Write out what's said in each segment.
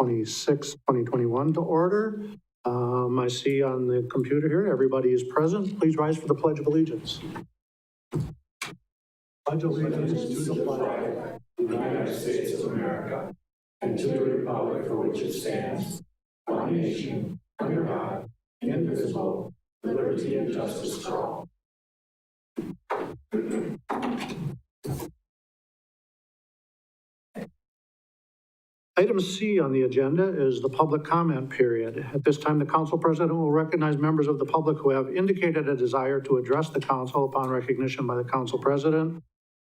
26, 2021 to order. I see on the computer here, everybody is present. Please rise for the Pledge of Allegiance. Pledge allegiance to the flag of the United States of America and to the republic for which it stands, one nation, under God, indivisible, with liberty and justice for all. Item C on the agenda is the public comment period. At this time, the council president will recognize members of the public who have indicated a desire to address the council upon recognition by the council president.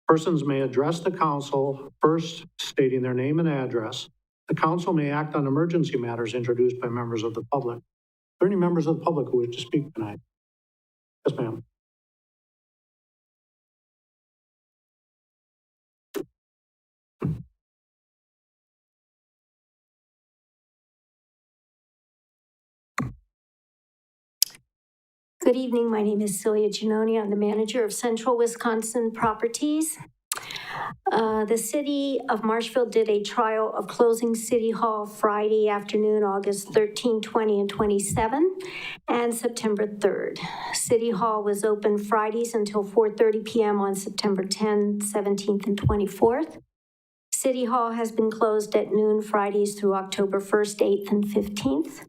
Persons may address the council, first stating their name and address. The council may act on emergency matters introduced by members of the public. Are there any members of the public who wish to speak tonight? Yes, ma'am. Good evening. My name is Celia Giannoni. I'm the manager of Central Wisconsin Properties. The city of Marshfield did a trial of closing City Hall Friday afternoon, August 13, 20, and 27, and September 3rd. City Hall was open Fridays until 4:30 p.m. on September 10, 17th, and 24th. City Hall has been closed at noon Fridays through October 1st, 8th, and 15th.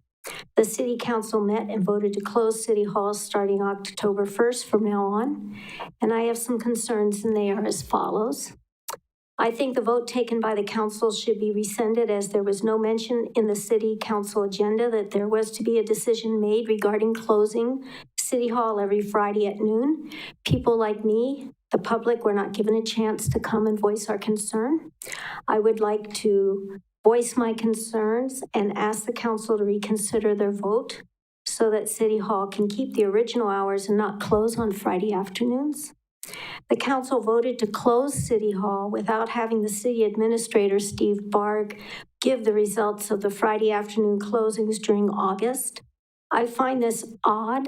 The City Council met and voted to close City Hall starting October 1st from now on, and I have some concerns, and they are as follows. I think the vote taken by the council should be rescinded, as there was no mention in the City Council agenda that there was to be a decision made regarding closing City Hall every Friday at noon. People like me, the public, were not given a chance to come and voice our concern. I would like to voice my concerns and ask the council to reconsider their vote so that City Hall can keep the original hours and not close on Friday afternoons. The council voted to close City Hall without having the city administrator, Steve Barg, give the results of the Friday afternoon closings during August. I find this odd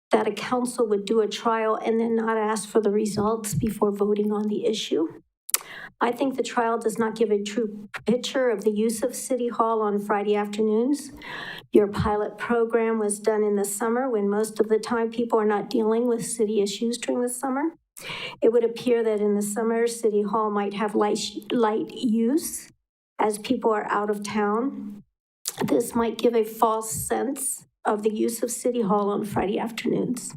that a council would do a trial and then not ask for the results before voting on the issue. I think the trial does not give a true picture of the use of City Hall on Friday afternoons. Your pilot program was done in the summer when most of the time people are not dealing with city issues during the summer. It would appear that in the summer, City Hall might have light use as people are out of town. This might give a false sense of the use of City Hall on Friday afternoons.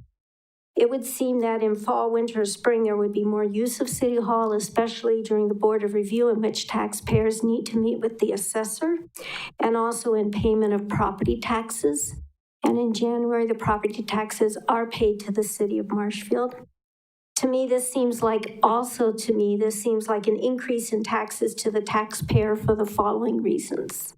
It would seem that in fall, winter, or spring, there would be more use of City Hall, especially during the Board of Review, in which taxpayers need to meet with the assessor, and also in payment of property taxes. And in January, the property taxes are paid to the city of Marshfield. To me, this seems like an increase in taxes to the taxpayer for the following reasons.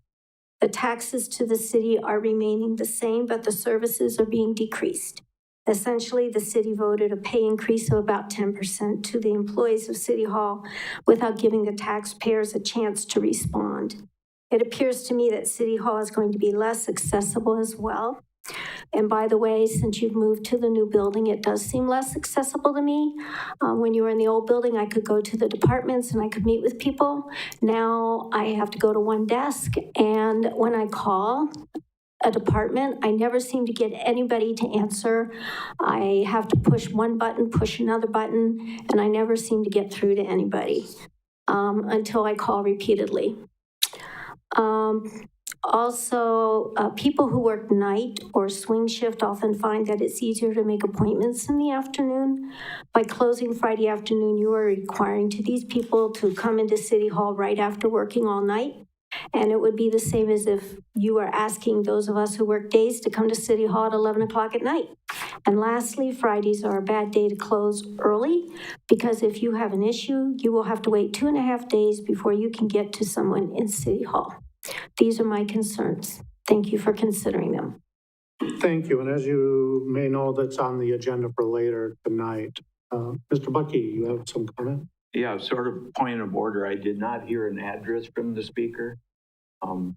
The taxes to the city are remaining the same, but the services are being decreased. Essentially, the city voted a pay increase of about 10% to the employees of City Hall without giving the taxpayers a chance to respond. It appears to me that City Hall is going to be less accessible as well. And by the way, since you've moved to the new building, it does seem less accessible to me. When you were in the old building, I could go to the departments and I could meet with people. Now I have to go to one desk, and when I call a department, I never seem to get anybody to answer. I have to push one button, push another button, and I never seem to get through to anybody until I call repeatedly. Also, people who work night or swing shift often find that it's easier to make appointments in the afternoon. By closing Friday afternoon, you are requiring these people to come into City Hall right after working all night. And it would be the same as if you were asking those of us who work days to come to City Hall at 11 o'clock at night. And lastly, Fridays are a bad day to close early, because if you have an issue, you will have to wait 2.5 days before you can get to someone in City Hall. These are my concerns. Thank you for considering them. Thank you. And as you may know, that's on the agenda for later tonight. Mr. Bucky, you have some comment? Yeah, sort of point of order. I did not hear an address from the speaker. I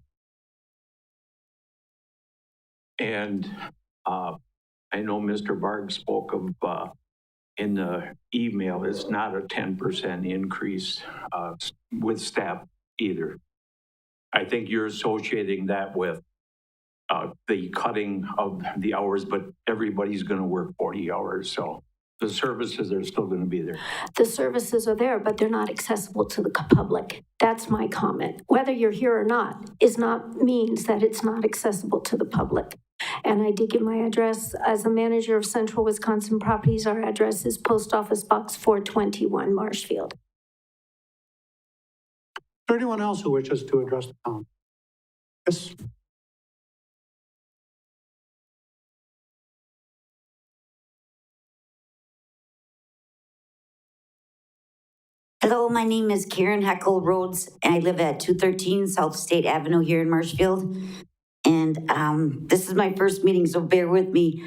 know Mr. Barg spoke of in the email, it's not a 10% increase with staff either. I think you're associating that with the cutting of the hours, but everybody's going to work 40 hours, so the services are still going to be there. The services are there, but they're not accessible to the public. That's my comment. Whether you're here or not means that it's not accessible to the public. And I did give my address as a manager of Central Wisconsin Properties. Our address is Post Office Box 421, Marshfield. Is there anyone else who wishes to address the council? Yes. Hello, my name is Karen Heckelrhodes, and I live at 213 South State Avenue here in Marshfield. And this is my first meeting, so bear with me.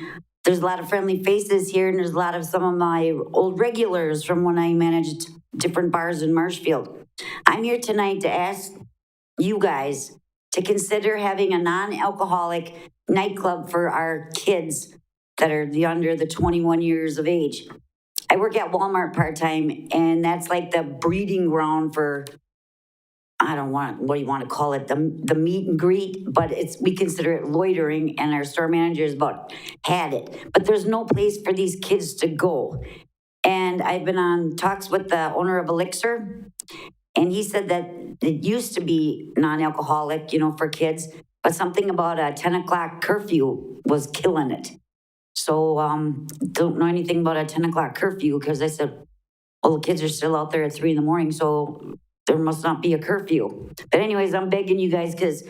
There's a lot of friendly faces here, and there's a lot of some of my old regulars from when I managed different bars in Marshfield. I'm here tonight to ask you guys to consider having a non-alcoholic nightclub for our kids that are under the 21 years of age. I work at Walmart part-time, and that's like the breeding ground for, what do you want to call it, the meet and greet, but we consider it loitering, and our store managers had it. But there's no place for these kids to go. And I've been on talks with the owner of Elixir, and he said that it used to be non-alcoholic, for kids, but something about a 10 o'clock curfew was killing it. So don't know anything about a 10 o'clock curfew, because I said, well, the kids are still out there at 3 a.m, so there must not be a curfew. But anyways, I'm begging you guys, because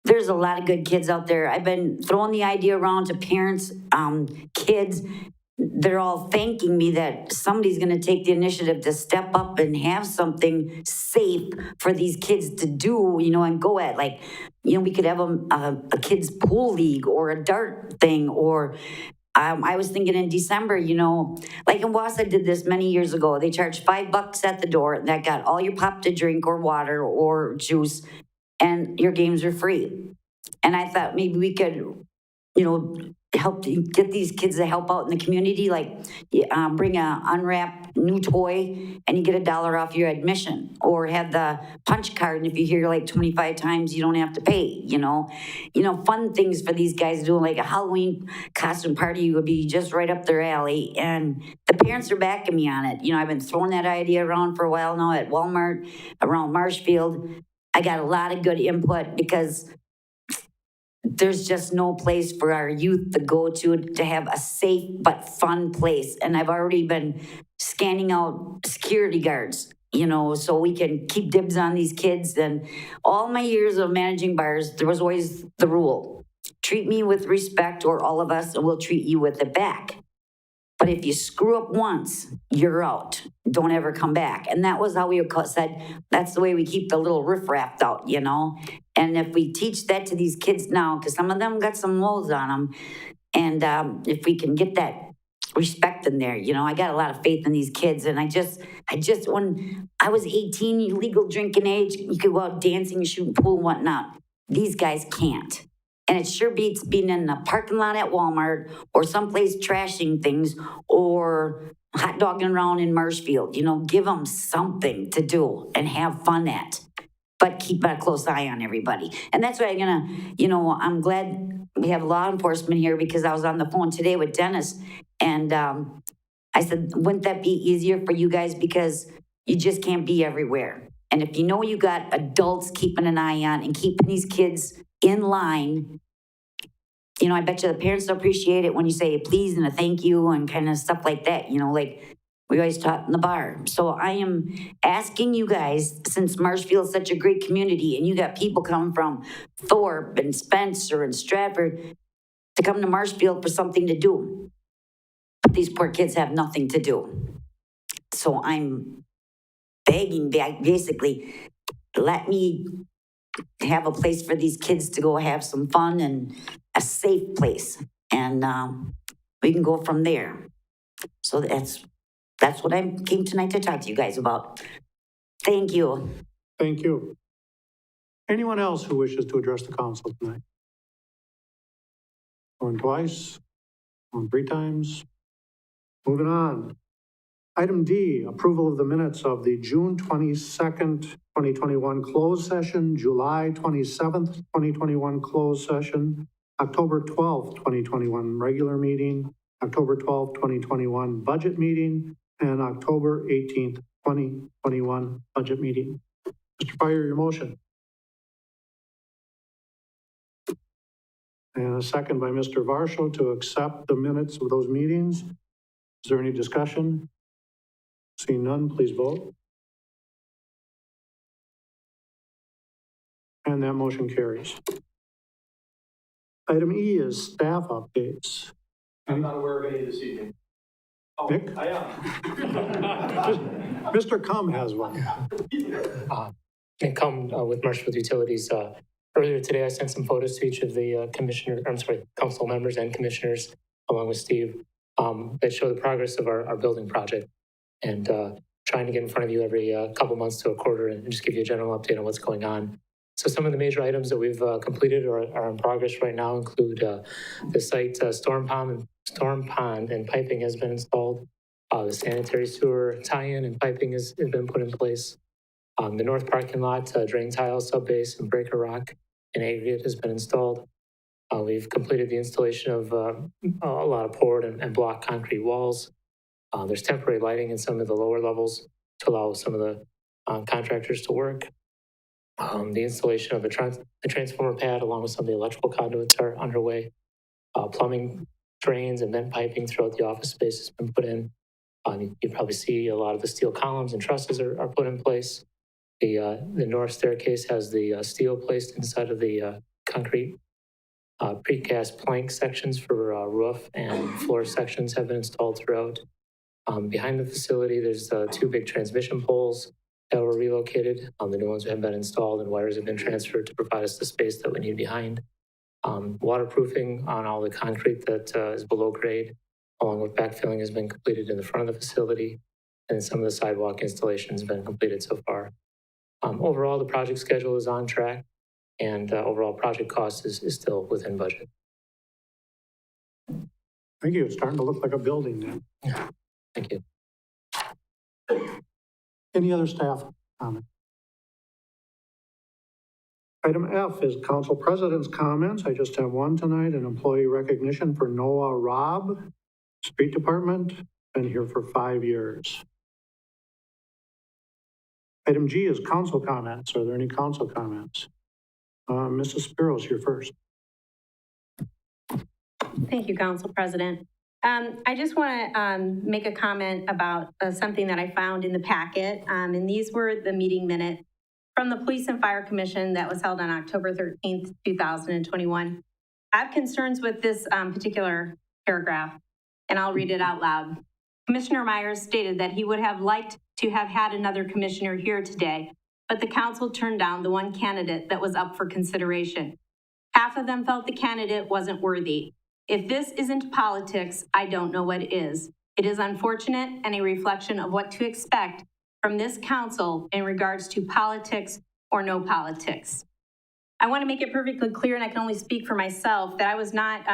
there's a lot of good kids out there. I've been throwing the idea around to parents, kids. They're all thanking me that somebody's going to take the initiative to step up and have something safe for these kids to do, and go at. Like, we could have a kids' pool league or a dart thing, or I was thinking in December, like in Wausau did this many years ago. They charged $5 at the door. That got all your pop to drink or water or juice, and your games are free. And I thought maybe we could, help get these kids to help out in the community, like bring a unwrapped new toy and you get $1 off your admission, or have the punch card, and if you're here like 25 times, you don't have to pay, fun things for these guys doing, like a Halloween costume party would be just right up their alley. And the parents are backing me on it. I've been throwing that idea around for a while now at Walmart, around Marshfield. I got a lot of good input, because there's just no place for our youth to go to have a safe but fun place. And I've already been scanning out security guards, so we can keep dibs on these kids. And all my years of managing bars, there was always the rule: treat me with respect, or all of us, and we'll treat you with it back. But if you screw up once, you're out. Don't ever come back. And that was how we said, that's the way we keep the little riffraff out, And if we teach that to these kids now, because some of them got some moles on them, and if we can get that respect in there, I got a lot of faith in these kids. And I just, when I was 18, legal drinking age, you could go out dancing, shooting pool and whatnot. These guys can't. And it sure beats being in the parking lot at Walmart, or someplace trashing things, or hot dogging around in Marshfield. Give them something to do and have fun at, but keep a close eye on everybody. And that's why I'm glad we have law enforcement here, because I was on the phone today with Dennis, and I said, wouldn't that be easier for you guys, because you just can't be everywhere. And if you got adults keeping an eye on and keeping these kids in line, I bet you the parents appreciate it when you say a please and a thank you and kind of stuff like that, like we always taught in the bar. So I am asking you guys, since Marshfield is such a great community, and you got people coming from Thorpe and Spencer and Stratford, to come to Marshfield for something to do. But these poor kids have nothing to do. So I'm begging, basically, let me have a place for these kids to go have some fun, and a safe place. And we can go from there. So that's what I came tonight to talk to you guys about. Thank you. Thank you. Anyone else who wishes to address the council tonight? Going twice, going 3 times. Moving on. Item D, approval of the minutes of the June 22nd, 2021 closed session, July 27th, 2021 closed session, October 12th, 2021 regular meeting, October 12th, 2021 budget meeting, and October 18th, 2021 budget meeting. Mr. Fire, your motion. And a second by Mr. Varsho to accept the minutes of those meetings. Is there any discussion? Seeing none, please vote. And that motion carries. Item E is staff updates. I'm not aware of any this evening. Oh, Nick? I am. Mr. Cum has one. And come with Marshfield Utilities. Earlier today, I sent some photos to each of the council members and commissioners, along with Steve, that show the progress of our building project. And trying to get in front of you every couple months to a quarter and just give you a general update on what's going on. So some of the major items that we've completed or are in progress right now include the site storm pond and piping has been installed. The sanitary sewer tie-in and piping has been put in place. The north parking lot drain tile, subbase, and breaker rock and aggregate has been installed. We've completed the installation of a lot of poured and block concrete walls. There's temporary lighting in some of the lower levels to allow some of the contractors to work. The installation of the transformer pad along with some of the electrical conduits are underway. Plumbing, drains, and vent piping throughout the office space has been put in. You probably see a lot of the steel columns and trusses are put in place. The north staircase has the steel placed inside of the concrete. Precast plank sections for roof and floor sections have been installed throughout. Behind the facility, there's two big transmission poles that were relocated. The new ones have been installed and wires have been transferred to provide us the space that we need behind. Waterproofing on all the concrete that is below grade, along with backfilling, has been completed in the front of the facility, and some of the sidewalk installation has been completed so far. Overall, the project schedule is on track, and overall project cost is still within budget. Thank you. It's starting to look like a building now. Thank you. Any other staff comment? Item F is council president's comments. I just have one tonight, an employee recognition for Noah Robb, street department, been here for 5 years. Item G is council comments. Are there any council comments? Mrs. Spiros, you're first. Thank you, Council President. I just want to make a comment about something that I found in the packet, and these were the meeting minutes from the Police and Fire Commission that was held on October 13th, 2021. I have concerns with this particular paragraph, and I'll read it out loud. Commissioner Myers stated that he would have liked to have had another commissioner here today, but the council turned down the one candidate that was up for consideration. Half of them felt the candidate wasn't worthy. If this isn't politics, I don't know what is. It is unfortunate and a reflection of what to expect from this council in regards to politics or no politics. I want to make it perfectly clear, and I can only speak for myself, that I was not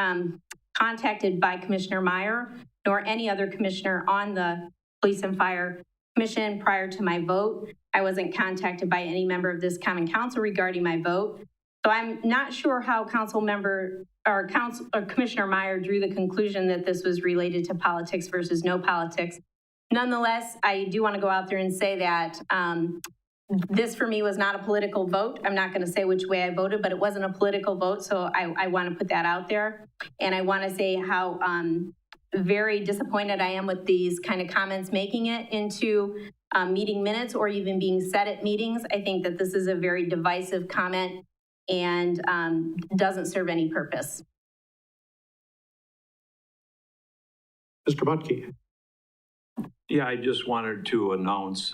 contacted by Commissioner Meyer nor any other commissioner on the Police and Fire Commission prior to my vote. I wasn't contacted by any member of this common council regarding my vote. So I'm not sure how Commissioner Meyer drew the conclusion that this was related to politics versus no politics. Nonetheless, I do want to go out there and say that this for me was not a political vote. I'm not going to say which way I voted, but it wasn't a political vote. So I want to put that out there. And I want to say how very disappointed I am with these kind of comments making it into meeting minutes or even being said at meetings. I think that this is a very divisive comment and doesn't serve any purpose. Mr. Butke. Yeah, I just wanted to announce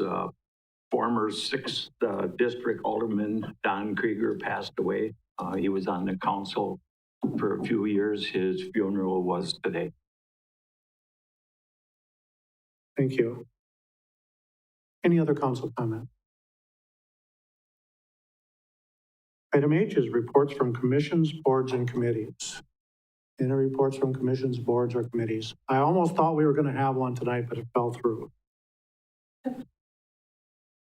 former 6th District Alderman Don Krieger passed away. He was on the council for a few years. His funeral was today. Thank you. Any other council comment? Item H is reports from commissions, boards, and committees. Any reports from commissions, boards, or committees? I almost thought we were going to have one tonight, but it fell through.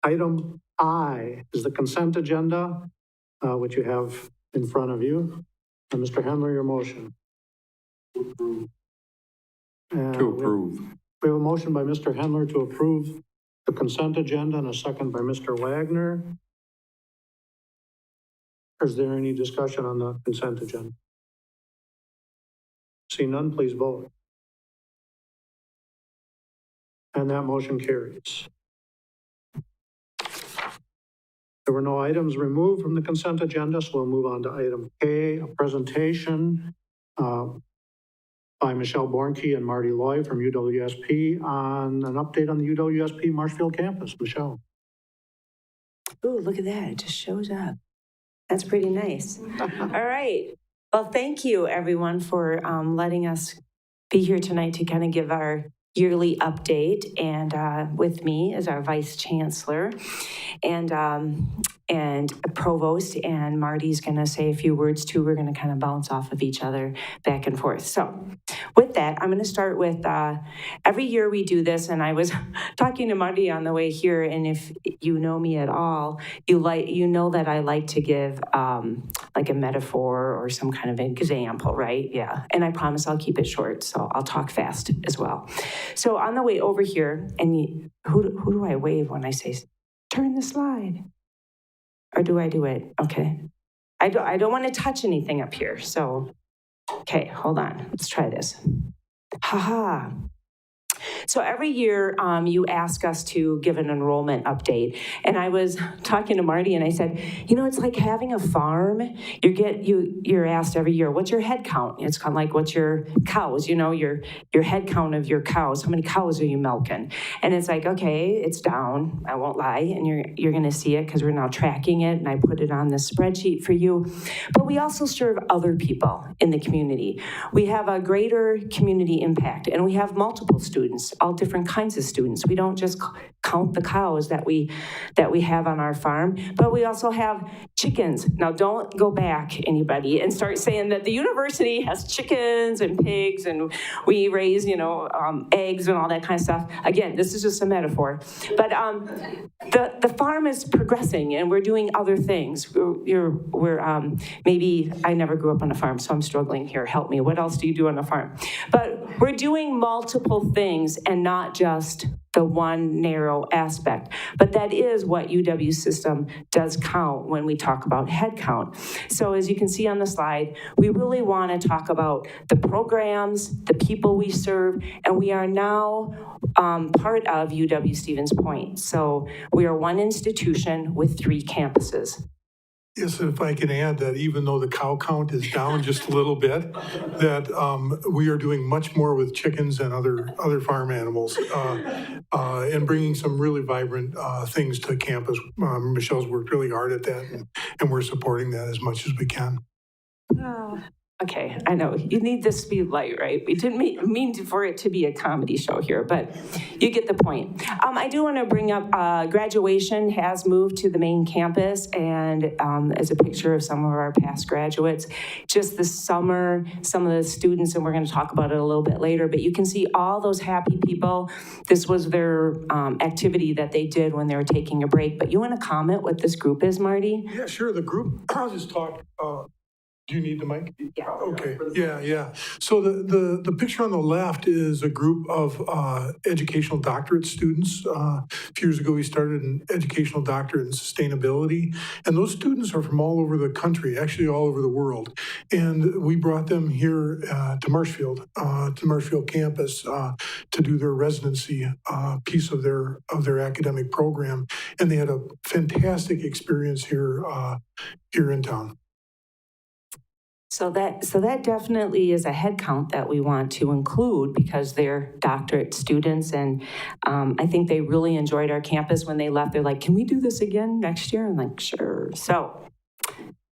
Item I is the consent agenda, which you have in front of you. And Mr. Handler, your motion. To approve. We have a motion by Mr. Handler to approve the consent agenda and a second by Mr. Wagner. Is there any discussion on the consent agenda? See none, please vote. And that motion carries. There were no items removed from the consent agenda, so we'll move on to item K, a presentation by Michelle Bornke and Marty Loy from UWSP on an update on the UWSP Marshfield campus. Michelle. Ooh, look at that. It just shows up. That's pretty nice. All right. Well, thank you, everyone, for letting us be here tonight to kind of give our yearly update. And with me is our Vice Chancellor and a Provost, and Marty's going to say a few words too. We're going to kind of bounce off of each other back and forth. So with that, I'm going to start with every year we do this, and I was talking to Marty on the way here, and if you know me at all, you know that I like to give like a metaphor or some kind of example, right? Yeah, and I promise I'll keep it short, so I'll talk fast as well. So on the way over here, and who do I wave when I say, turn the slide? Or do I do it? Okay. I don't want to touch anything up here. So, okay, hold on. Let's try this. Ha. So every year you ask us to give an enrollment update. And I was talking to Marty and I said, you know, it's like having a farm. You're asked every year, what's your head count? It's kind of like, what's your cows, you know, your head count of your cows. How many cows are you milking? And it's like, okay, it's down. I won't lie. And you're going to see it because we're now tracking it. And I put it on this spreadsheet for you. But we also serve other people in the community. We have a greater community impact, and we have multiple students, all different kinds of students. We don't just count the cows that we have on our farm, but we also have chickens. Now, don't go back, anybody, and start saying that the university has chickens and pigs and we raise, eggs and all that kind of stuff. Again, this is just a metaphor. But the farm is progressing, and we're doing other things. We're maybe I never grew up on a farm, so I'm struggling here. Help me. What else do you do on a farm? But we're doing multiple things and not just the one narrow aspect. But that is what UW system does count when we talk about head count. So as you can see on the slide, we really want to talk about the programs, the people we serve, and we are now part of UW Stevens Point. So we are one institution with 3 campuses. Yes, if I can add that even though the cow count is down just a little bit, that we are doing much more with chickens and other farm animals and bringing some really vibrant things to campus. Michelle's worked really hard at that, and we're supporting that as much as we can. Okay, I know, you need this to be light, right? We didn't mean for it to be a comedy show here, but you get the point. I do want to bring up graduation has moved to the main campus, and as a picture of some of our past graduates. Just this summer, some of the students, and we're going to talk about it a little bit later, but you can see all those happy people. This was their activity that they did when they were taking a break. But you want to comment what this group is, Marty? Yeah, sure. The group, I'll just talk. Do you need the mic? Yeah. Okay, yeah. So the picture on the left is a group of educational doctorate students. A few years ago, we started an educational doctorate in sustainability. And those students are from all over the country, actually all over the world. And we brought them here to Marshfield campus to do their residency piece of their academic program. And they had a fantastic experience here in town. So that definitely is a head count that we want to include because they're doctorate students, and I think they really enjoyed our campus when they left. They're like, can we do this again next year? I'm like, sure. So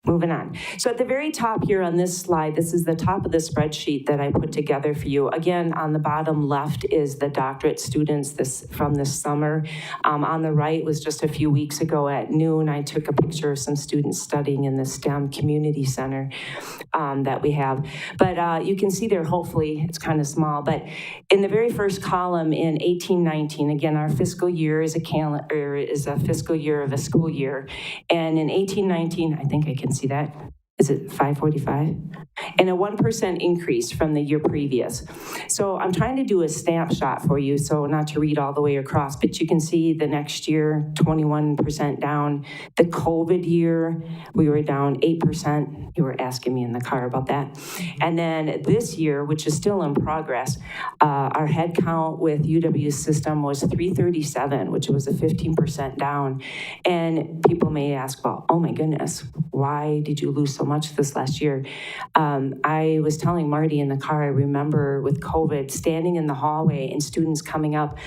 moving on. So at the very top here on this slide, this is the top of the spreadsheet that I put together for you. Again, on the bottom left is the doctorate students from this summer. On the right was just a few weeks ago at noon, I took a picture of some students studying in the STEM Community Center that we have. But you can see there, hopefully, it's kind of small, but in the very first column in 1819, again, our fiscal year is a fiscal year of a school year. And in 1819, I think I can see that. Is it 545? And a 1% increase from the year previous. So I'm trying to do a snapshot for you, so not to read all the way across, but you can see the next year, 21% down. The COVID year, we were down 8%. You were asking me in the car about that. And then this year, which is still in progress, our head count with UW's system was 337, which was a 15% down. And people may ask, well, oh my goodness, why did you lose so much this last year? I was telling Marty in the car, I remember with COVID, standing in the hallway and students coming up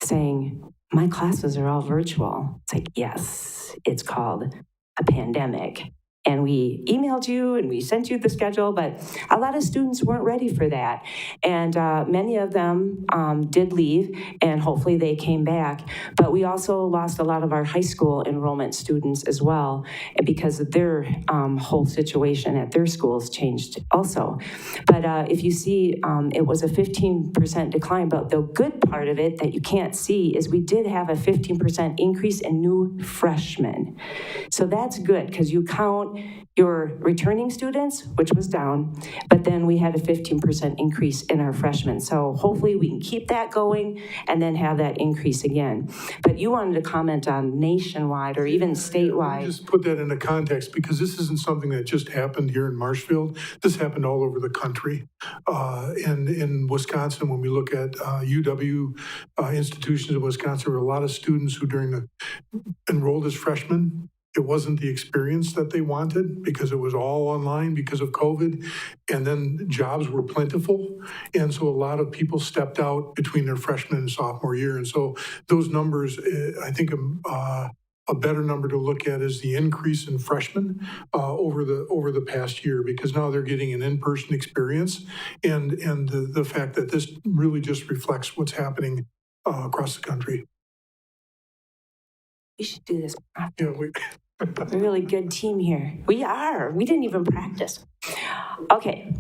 saying, my classes are all virtual. It's like, yes, it's called a pandemic. And we emailed you and we sent you the schedule, but a lot of students weren't ready for that. And many of them did leave, and hopefully they came back. But we also lost a lot of our high school enrollment students as well, because their whole situation at their schools changed also. But if you see, it was a 15% decline, but the good part of it that you can't see is we did have a 15% increase in new freshmen. So that's good, because you count your returning students, which was down, but then we had a 15% increase in our freshmen. So hopefully we can keep that going and then have that increase again. But you wanted to comment on nationwide or even statewide. Let me just put that into context, because this isn't something that just happened here in Marshfield. This happened all over the country. And in Wisconsin, when we look at UW institutions in Wisconsin, there were a lot of students who enrolled as freshmen. It wasn't the experience that they wanted because it was all online because of COVID. And then jobs were plentiful. And so a lot of people stepped out between their freshman and sophomore year. And so those numbers, I think a better number to look at is the increase in freshmen over the past year, because now they're getting an in-person experience. And the fact that this really just reflects what's happening across the country. We should do this. Yeah, A really good team here. We are. We didn't even practice. Okay,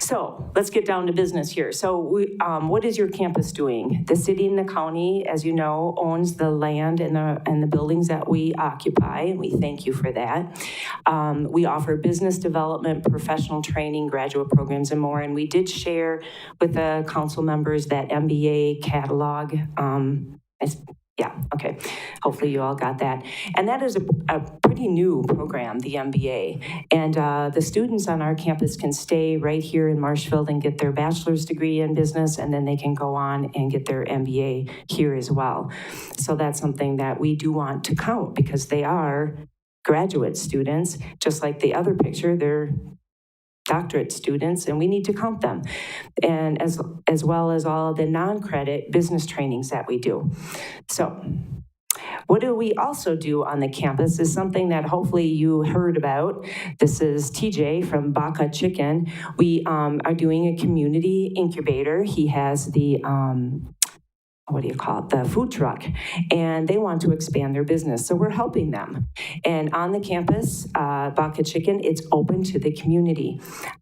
so let's get down to business here. So what is your campus doing? The city and the county, as you know, owns the land and the buildings that we occupy, and we thank you for that. We offer business development, professional training, graduate programs, and more. And we did share with the council members that MBA catalog. Yeah, okay. Hopefully you all got that. And that is a pretty new program, the MBA. And the students on our campus can stay right here in Marshfield and get their bachelor's degree in business, and then they can go on and get their MBA here as well. So that's something that we do want to count, because they are graduate students, just like the other picture, they're doctorate students, and we need to count them, and as well as all of the non-credit business trainings that we do. So what do we also do on the campus is something that hopefully you heard about. This is TJ from Baka Chicken. We are doing a community incubator. He has the the food truck, and they want to expand their business. So we're helping them. And on the campus, Baka Chicken, it's open to the community.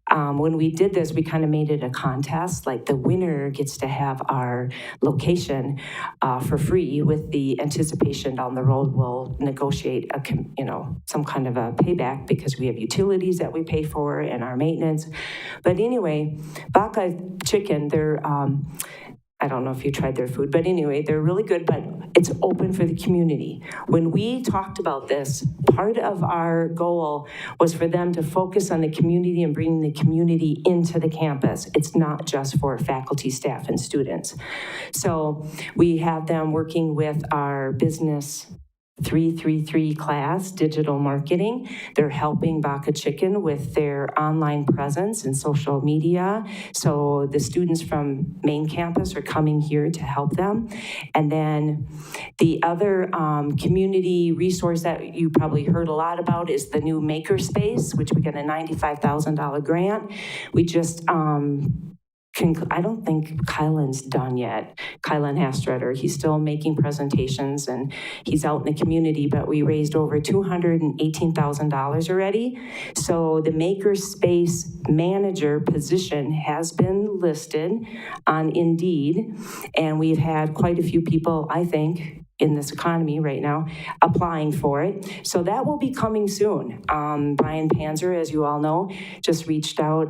When we did this, we kind of made it a contest, like the winner gets to have our location for free, with the anticipation down the road we'll negotiate some kind of a payback, because we have utilities that we pay for and our maintenance. But anyway, Baka Chicken, they're I don't know if you tried their food, but anyway, they're really good, but it's open for the community. When we talked about this, part of our goal was for them to focus on the community and bringing the community into the campus. It's not just for faculty, staff, and students. So we have them working with our business 333 class, digital marketing. They're helping Baka Chicken with their online presence and social media. So the students from main campus are coming here to help them. And then the other community resource that you probably heard a lot about is the new Makerspace, which we got a $95,000 grant. We just, I don't think Kylan's done yet. Kylan Hastretter, he's still making presentations and he's out in the community, but we raised over $218,000 already. So the Makerspace manager position has been listed on Indeed, and we've had quite a few people, I think, in this economy right now, applying for it. So that will be coming soon. Brian Panzer, as you all know, just reached out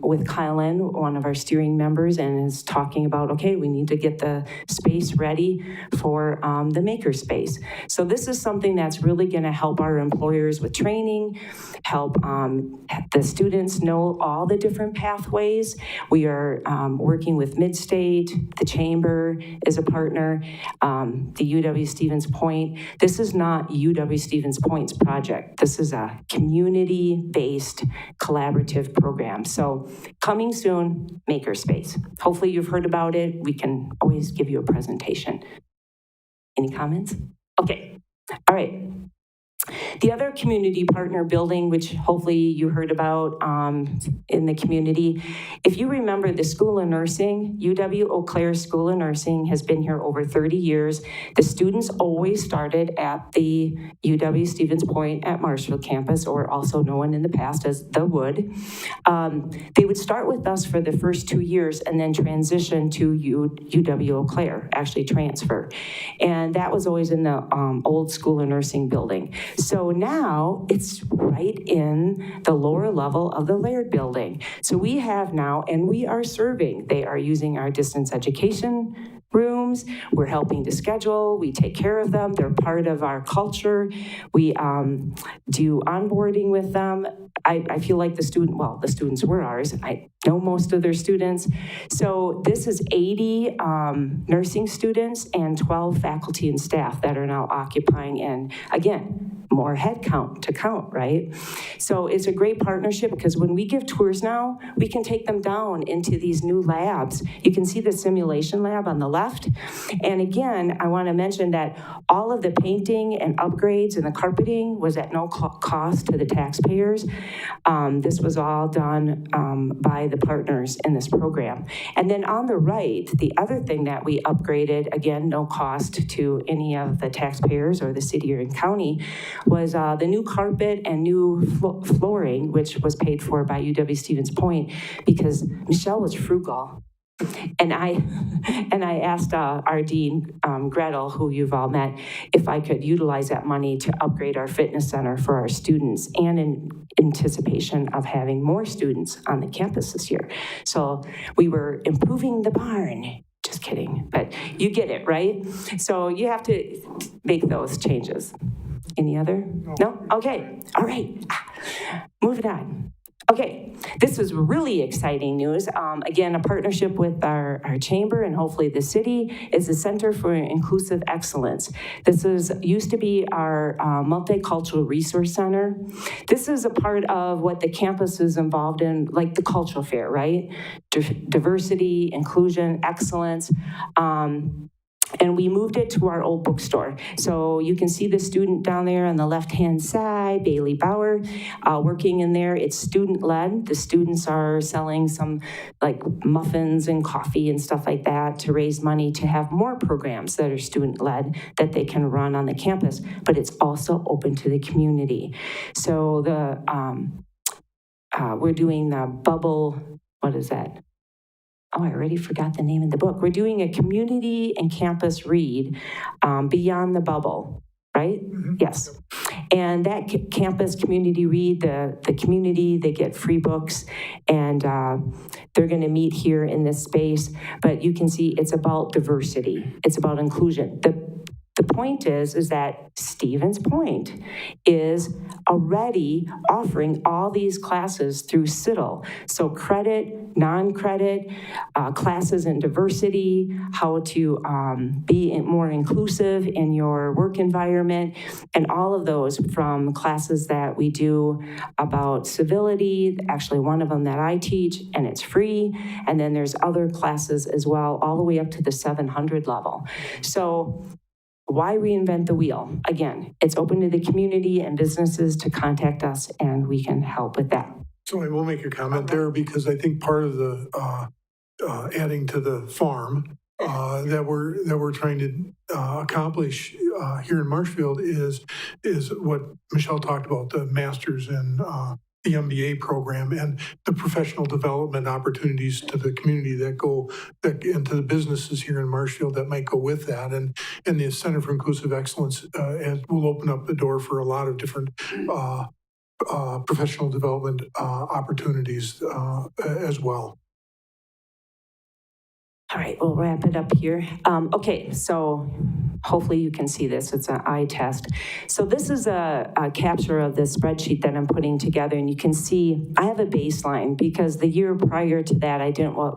with Kylan, one of our steering members, and is talking about, okay, we need to get the space ready for the Makerspace. So this is something that's really gonna help our employers with training, help the students know all the different pathways. We are working with Midstate, the Chamber is a partner, the UW Stevens Point. This is not UW Stevens Point's project. This is a community-based collaborative program. So coming soon, Makerspace. Hopefully you've heard about it. We can always give you a presentation. Any comments? Okay, all right. The other community partner building, which hopefully you heard about in the community, if you remember the School of Nursing, UW Eau Claire School of Nursing has been here over 30 years. The students always started at the UW Stevens Point at Marshfield campus, or also known in the past as the Wood. They would start with us for the first 2 years and then transition to UW Eau Claire, actually transfer. And that was always in the old School of Nursing building. So now it's right in the lower level of the Laird building. So we have now, and we are serving, they are using our distance education rooms. We're helping to schedule. We take care of them. They're part of our culture. We do onboarding with them. I feel like the students were ours. I know most of their students. So this is 80 nursing students and 12 faculty and staff that are now occupying, and again, more head count to count, right? So it's a great partnership because when we give tours now, we can take them down into these new labs. You can see the simulation lab on the left. And again, I want to mention that all of the painting and upgrades and the carpeting was at no cost to the taxpayers. This was all done by the partners in this program. And then on the right, the other thing that we upgraded, again, no cost to any of the taxpayers or the city or county, was the new carpet and new flooring, which was paid for by UW Stevens Point because Michelle was frugal. And I asked our dean, Gretel, who you've all met, if I could utilize that money to upgrade our fitness center for our students and in anticipation of having more students on the campus this year. So we were improving the barn. Just kidding, but you get it, right? So you have to make those changes. Any other? No? Okay, all right. Moving on. Okay, this was really exciting news. Again, a partnership with our chamber and hopefully the city is the Center for Inclusive Excellence. This used to be our Multicultural Resource Center. This is a part of what the campus is involved in, like the cultural fair, right? Diversity, inclusion, excellence. And we moved it to our old bookstore. So you can see the student down there on the left-hand side, Bailey Bauer, working in there. It's student-led. The students are selling some like muffins and coffee and stuff like that to raise money to have more programs that are student-led that they can run on the campus, but it's also open to the community. So we're doing the bubble, what is that? Oh, I already forgot the name of the book. We're doing a community and campus read, Beyond the Bubble, right? Mm-hmm. Yes. And that campus community read, the community, they get free books, and they're going to meet here in this space. But you can see it's about diversity. It's about inclusion. The point is that Stephen's Point is already offering all these classes through CITL. So credit, non-credit, classes in diversity, how to be more inclusive in your work environment, and all of those from classes that we do about civility, actually one of them that I teach, and it's free. And then there's other classes as well, all the way up to the 700 level. So why reinvent the wheel? Again, it's open to the community and businesses to contact us, and we can help with that. So I will make a comment there because I think part of the adding to the farm that we're trying to accomplish here in Marshfield is what Michelle talked about, the masters and the MBA program and the professional development opportunities to the community that and to the businesses here in Marshfield that might go with that. And the Center for Inclusive Excellence will open up the door for a lot of different professional development opportunities as well. All right, we'll wrap it up here. Okay, so hopefully you can see this. It's an eye test. So this is a capture of the spreadsheet that I'm putting together, and you can see I have a baseline because the year prior to that I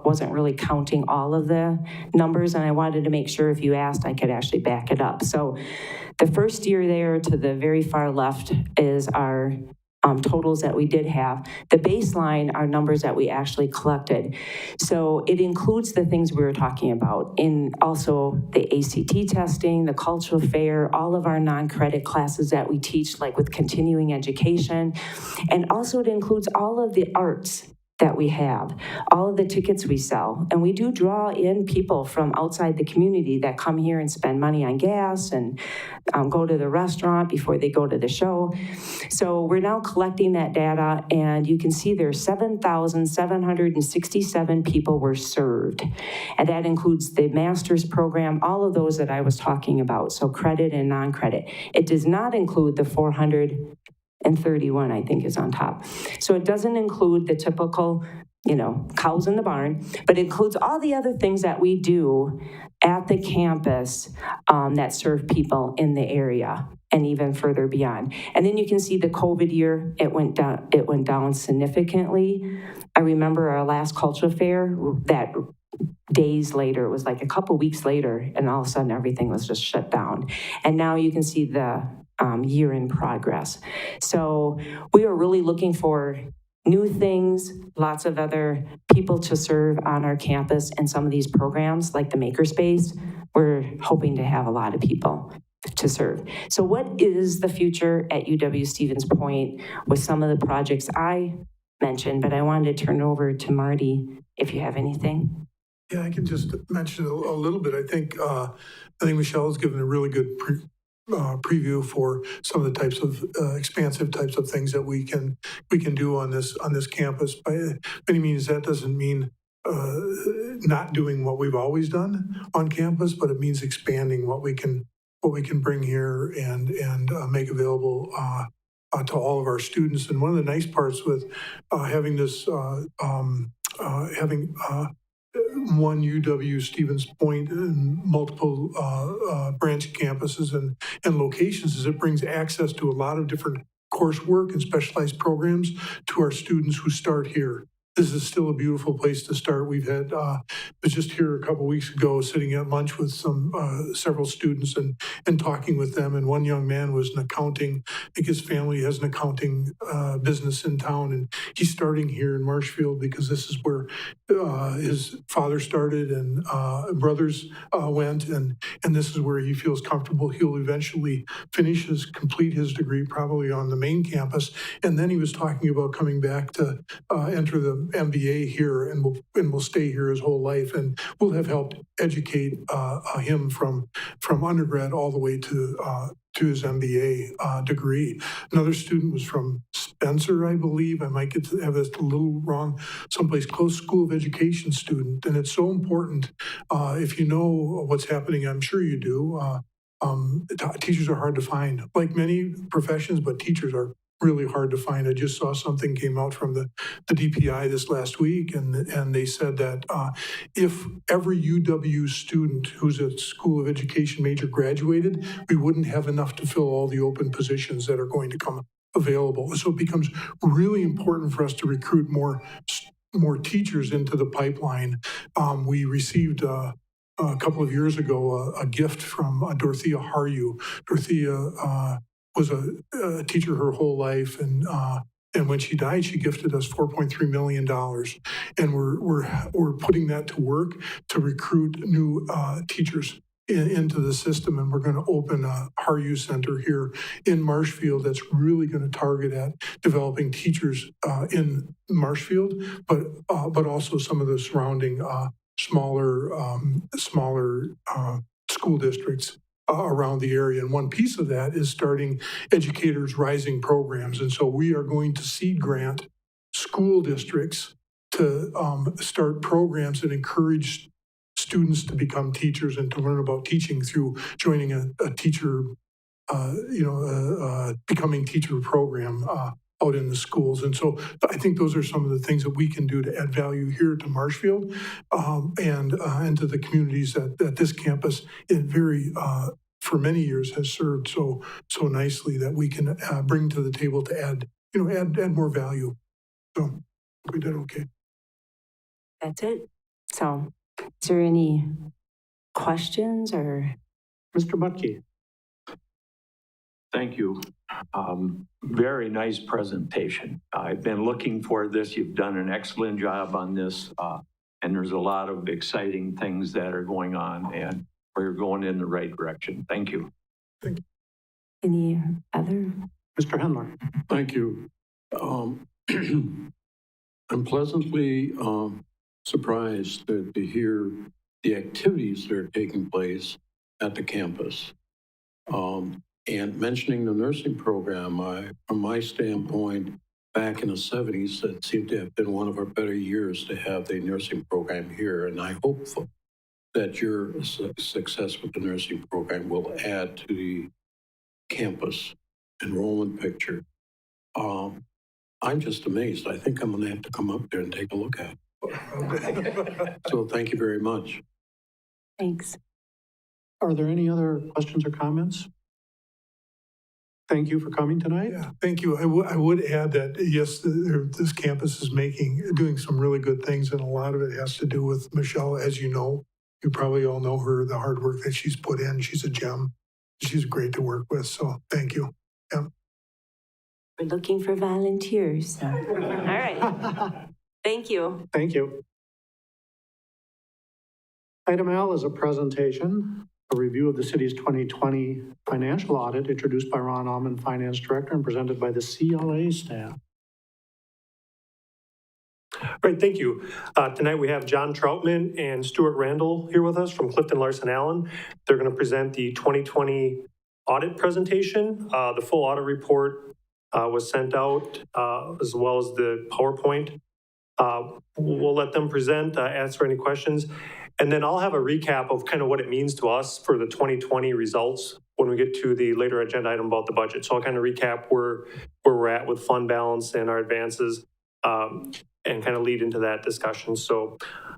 wasn't really counting all of the numbers, and I wanted to make sure if you asked I could actually back it up. So the first year there to the very far left is our totals that we did have. The baseline are numbers that we actually collected. So it includes the things we were talking about, in also the ACT testing, the cultural fair, all of our non-credit classes that we teach, like with continuing education. And also it includes all of the arts that we have, all of the tickets we sell. And we do draw in people from outside the community that come here and spend money on gas and go to the restaurant before they go to the show. So we're now collecting that data, and you can see there's 7,767 people were served. And that includes the master's program, all of those that I was talking about, so credit and non-credit. It does not include the 431, I think, is on top. So it doesn't include the typical, cows in the barn, but it includes all the other things that we do at the campus that serve people in the area and even further beyond. And then you can see the COVID year, it went down significantly. I remember our last culture fair, that days later, it was like a couple weeks later, and all of a sudden everything was just shut down. And now you can see the year in progress. So we are really looking for new things, lots of other people to serve on our campus, and some of these programs like the Makerspace, we're hoping to have a lot of people to serve. So what is the future at UW Stevens Point with some of the projects I mentioned, but I wanted to turn it over to Marty if you have anything. Yeah, I can just mention a little bit. I think Michelle has given a really good preview for some of the types of expansive types of things that we can do on this campus. By any means, that doesn't mean not doing what we've always done on campus, but it means expanding what we can bring here and make available to all of our students. And one of the nice parts with having this one UW Stevens Point and multiple branch campuses and locations is it brings access to a lot of different coursework and specialized programs to our students who start here. This is still a beautiful place to start. We've had, I was just here a couple weeks ago sitting at lunch with several students and talking with them. And one young man was in accounting. I think his family has an accounting business in town. And he's starting here in Marshfield because this is where his father started and brothers went. And this is where he feels comfortable. He'll eventually complete his degree probably on the main campus. And then he was talking about coming back to enter the MBA here and will stay here his whole life, and we'll have helped educate him from undergrad all the way to his MBA degree. Another student was from Spencer, I believe. I might have this a little wrong. Someplace close, School of Education student, and it's so important. If you know what's happening, I'm sure you do. Teachers are hard to find, like many professions, but teachers are really hard to find. I just saw something came out from the DPI this last week, and they said that if every UW student who's a School of Education major graduated, we wouldn't have enough to fill all the open positions that are going to come available. So it becomes really important for us to recruit more teachers into the pipeline. We received a couple of years ago a gift from Dorothea Haryu. Dorothea was a teacher her whole life, and when she died, she gifted us $4.3 million, and we're putting that to work to recruit new teachers into the system, and we're going to open a Haryu Center here in Marshfield that's really going to target at developing teachers in Marshfield, but also some of the surrounding smaller school districts around the area. And one piece of that is starting Educators Rising programs. And so we are going to seed grant school districts to start programs that encourage students to become teachers and to learn about teaching through joining a teacher, becoming teacher program out in the schools. And so I think those are some of the things that we can do to add value here to Marshfield and to the communities that this campus for many years has served so nicely, that we can bring to the table to add more value. So we did okay. That's it. So is there any questions or? Mr. Butke. Thank you. Very nice presentation. I've been looking for this. You've done an excellent job on this. And there's a lot of exciting things that are going on, and we're going in the right direction. Thank you. Thank you. Any other? Mr. Hendler. Thank you. I'm pleasantly surprised to hear the activities that are taking place at the campus. And mentioning the nursing program, from my standpoint, back in the 70s, it seemed to have been one of our better years to have the nursing program here. And I hope that your success with the nursing program will add to the campus enrollment picture. I'm just amazed. I think I'm going to have to come up there and take a look at it. So thank you very much. Thanks. Are there any other questions or comments? Thank you for coming tonight. Yeah, thank you. I would add that, yes, this campus is doing some really good things, and a lot of it has to do with Michelle. As you know, you probably all know her, the hard work that she's put in. She's a gem. She's great to work with, so thank you. Yeah. We're looking for volunteers. All right. Thank you. Thank you. Item L is a presentation, a review of the city's 2020 financial audit, introduced by Ron Allman, Finance Director, and presented by the CLA staff. Great, thank you. Tonight we have John Troutman and Stuart Randall here with us from Clifton Larson Allen. They're going to present the 2020 audit presentation. The full audit report was sent out, as well as the PowerPoint. We'll let them present, answer any questions, and then I'll have a recap of kind of what it means to us for the 2020 results when we get to the later agenda item about the budget. So I'll kind of recap where we're at with fund balance and our advances, and kind of lead into that discussion. So I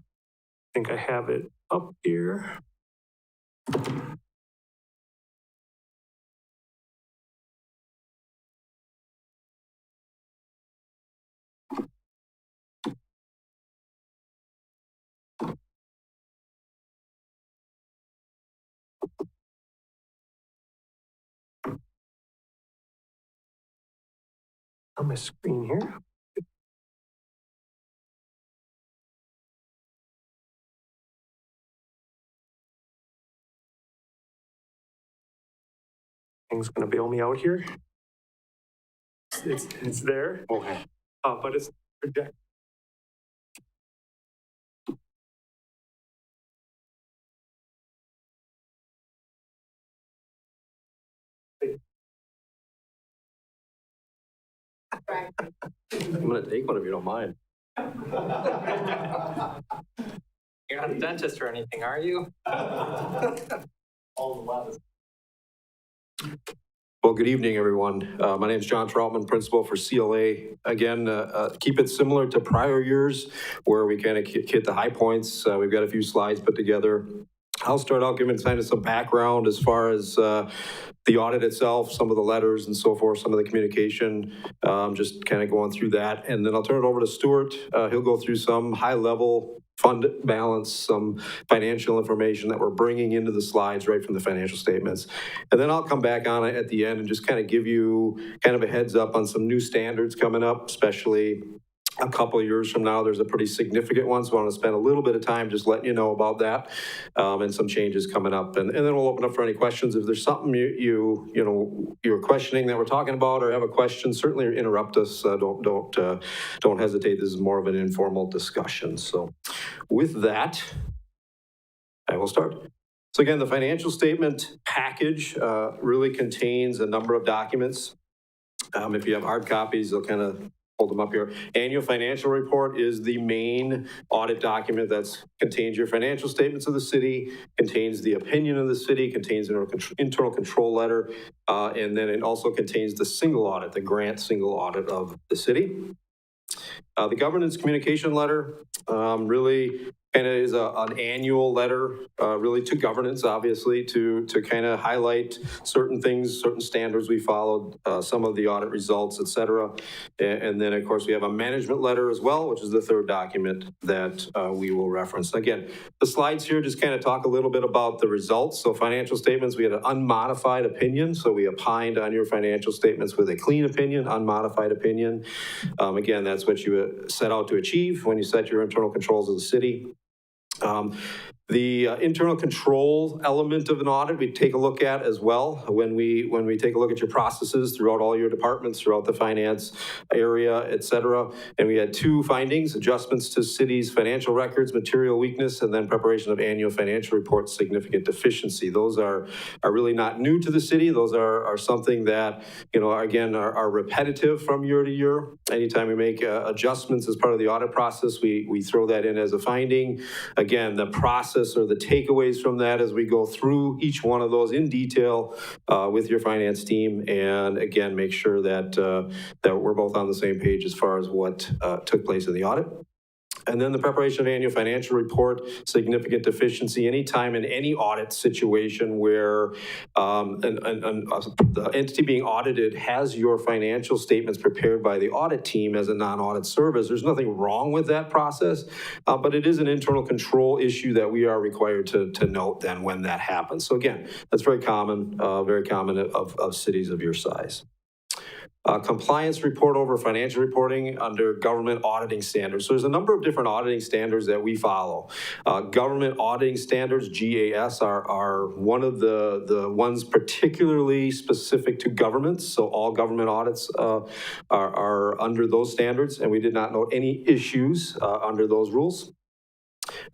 think I have it up here. On my screen here. Thing's going to bail me out here. It's there. Okay. But it's project. I'm going to take one if you don't mind. You're not a dentist or anything, are you? All the letters. Well, good evening, everyone. My name is John Troutman, principal for CLA. Again, keep it similar to prior years where we kind of hit the high points. We've got a few slides put together. I'll start out giving kind of some background as far as the audit itself, some of the letters and so forth, some of the communication, just kind of going through that. And then I'll turn it over to Stuart. He'll go through some high-level fund balance, some financial information that we're bringing into the slides right from the financial statements. And then I'll come back on it at the end and just kind of give you kind of a heads up on some new standards coming up, especially a couple of years from now. There's a pretty significant one, so I want to spend a little bit of time just letting you know about that, and some changes coming up. And then we'll open up for any questions. If there's something you're questioning that we're talking about or have a question, certainly interrupt us. Don't hesitate. This is more of an informal discussion. So with that, I will start. So again, the financial statement package really contains a number of documents. If you have hard copies, they'll kind of hold them up here. Annual financial report is the main audit document that contains your financial statements of the city, contains the opinion of the city, contains an internal control letter, and then it also contains the single audit, the grant single audit of the city. The governance communication letter really kind of is an annual letter really to governance, obviously, to kind of highlight certain things, certain standards we followed, some of the audit results, et cetera. And then, of course, we have a management letter as well, which is the third document that we will reference. Again, the slides here just kind of talk a little bit about the results. So financial statements, we had an unmodified opinion. So we opined on your financial statements with a clean opinion, unmodified opinion. Again, that's what you set out to achieve when you set your internal controls of the city. The internal control element of an audit we take a look at as well when we take a look at your processes throughout all your departments, throughout the finance area, et cetera. And we had two findings: adjustments to city's financial records, material weakness, and then preparation of annual financial reports, significant deficiency. Those are really not new to the city. Those are something that, again, are repetitive from year to year. Anytime we make adjustments as part of the audit process, we throw that in as a finding. Again, the process or the takeaways from that as we go through each one of those in detail with your finance team, and again, make sure that we're both on the same page as far as what took place in the audit. And then the preparation of annual financial report, significant deficiency, anytime in any audit situation where the entity being audited has your financial statements prepared by the audit team as a non-audit service. There's nothing wrong with that process, but it is an internal control issue that we are required to note then when that happens. So again, that's very common of cities of your size. Compliance report over financial reporting under government auditing standards. So there's a number of different auditing standards that we follow. Government auditing standards, GAS, are one of the ones particularly specific to governments. So all government audits are under those standards, and we did not note any issues under those rules.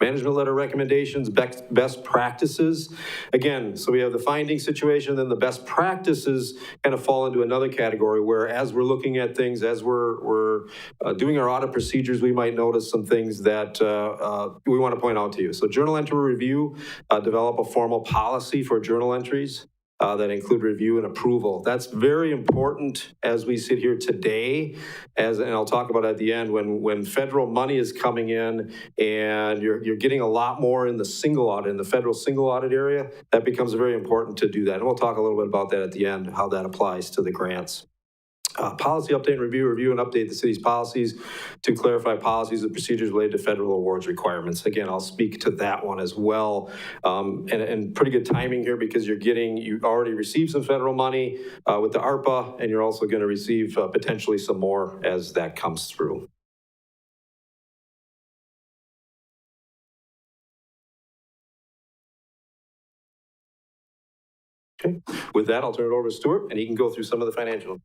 Management letter recommendations, best practices. Again, so we have the finding situation, then the best practices kind of fall into another category where as we're looking at things, as we're doing our audit procedures, we might notice some things that we want to point out to you. So journal entry review, develop a formal policy for journal entries. That include review and approval. That's very important as we sit here today, and I'll talk about it at the end, when federal money is coming in and you're getting a lot more in the single audit, in the federal single audit area, that becomes very important to do that. And we'll talk a little bit about that at the end, how that applies to the grants. Policy update and review and update the city's policies to clarify policies and procedures related to federal awards requirements. Again, I'll speak to that one as well. And pretty good timing here because you already received some federal money with the ARPA, and you're also going to receive potentially some more as that comes through. Okay, with that, I'll turn it over to Stuart, and he can go through some of the financial.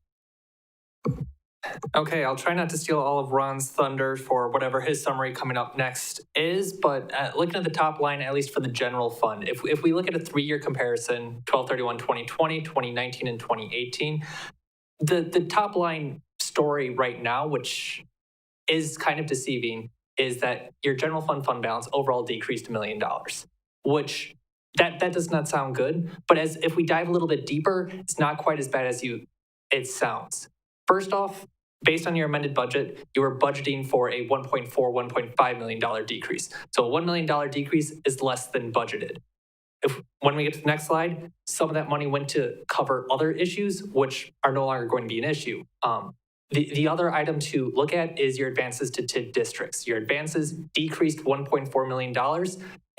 Okay, I'll try not to steal all of Ron's thunder for whatever his summary coming up next is, but looking at the top line, at least for the general fund, if we look at a 3-year comparison, 12/31/2020, 2019, and 2018, the top line story right now, which is kind of deceiving, is that your general fund balance overall decreased $1 million, which That does not sound good. But if we dive a little bit deeper, it's not quite as bad as it sounds. First off, based on your amended budget, you were budgeting for a $1.5 million decrease. So a $1 million decrease is less than budgeted. When we get to the next slide, some of that money went to cover other issues, which are no longer going to be an issue. The other item to look at is your advances to TID districts. Your advances decreased $1.4 million,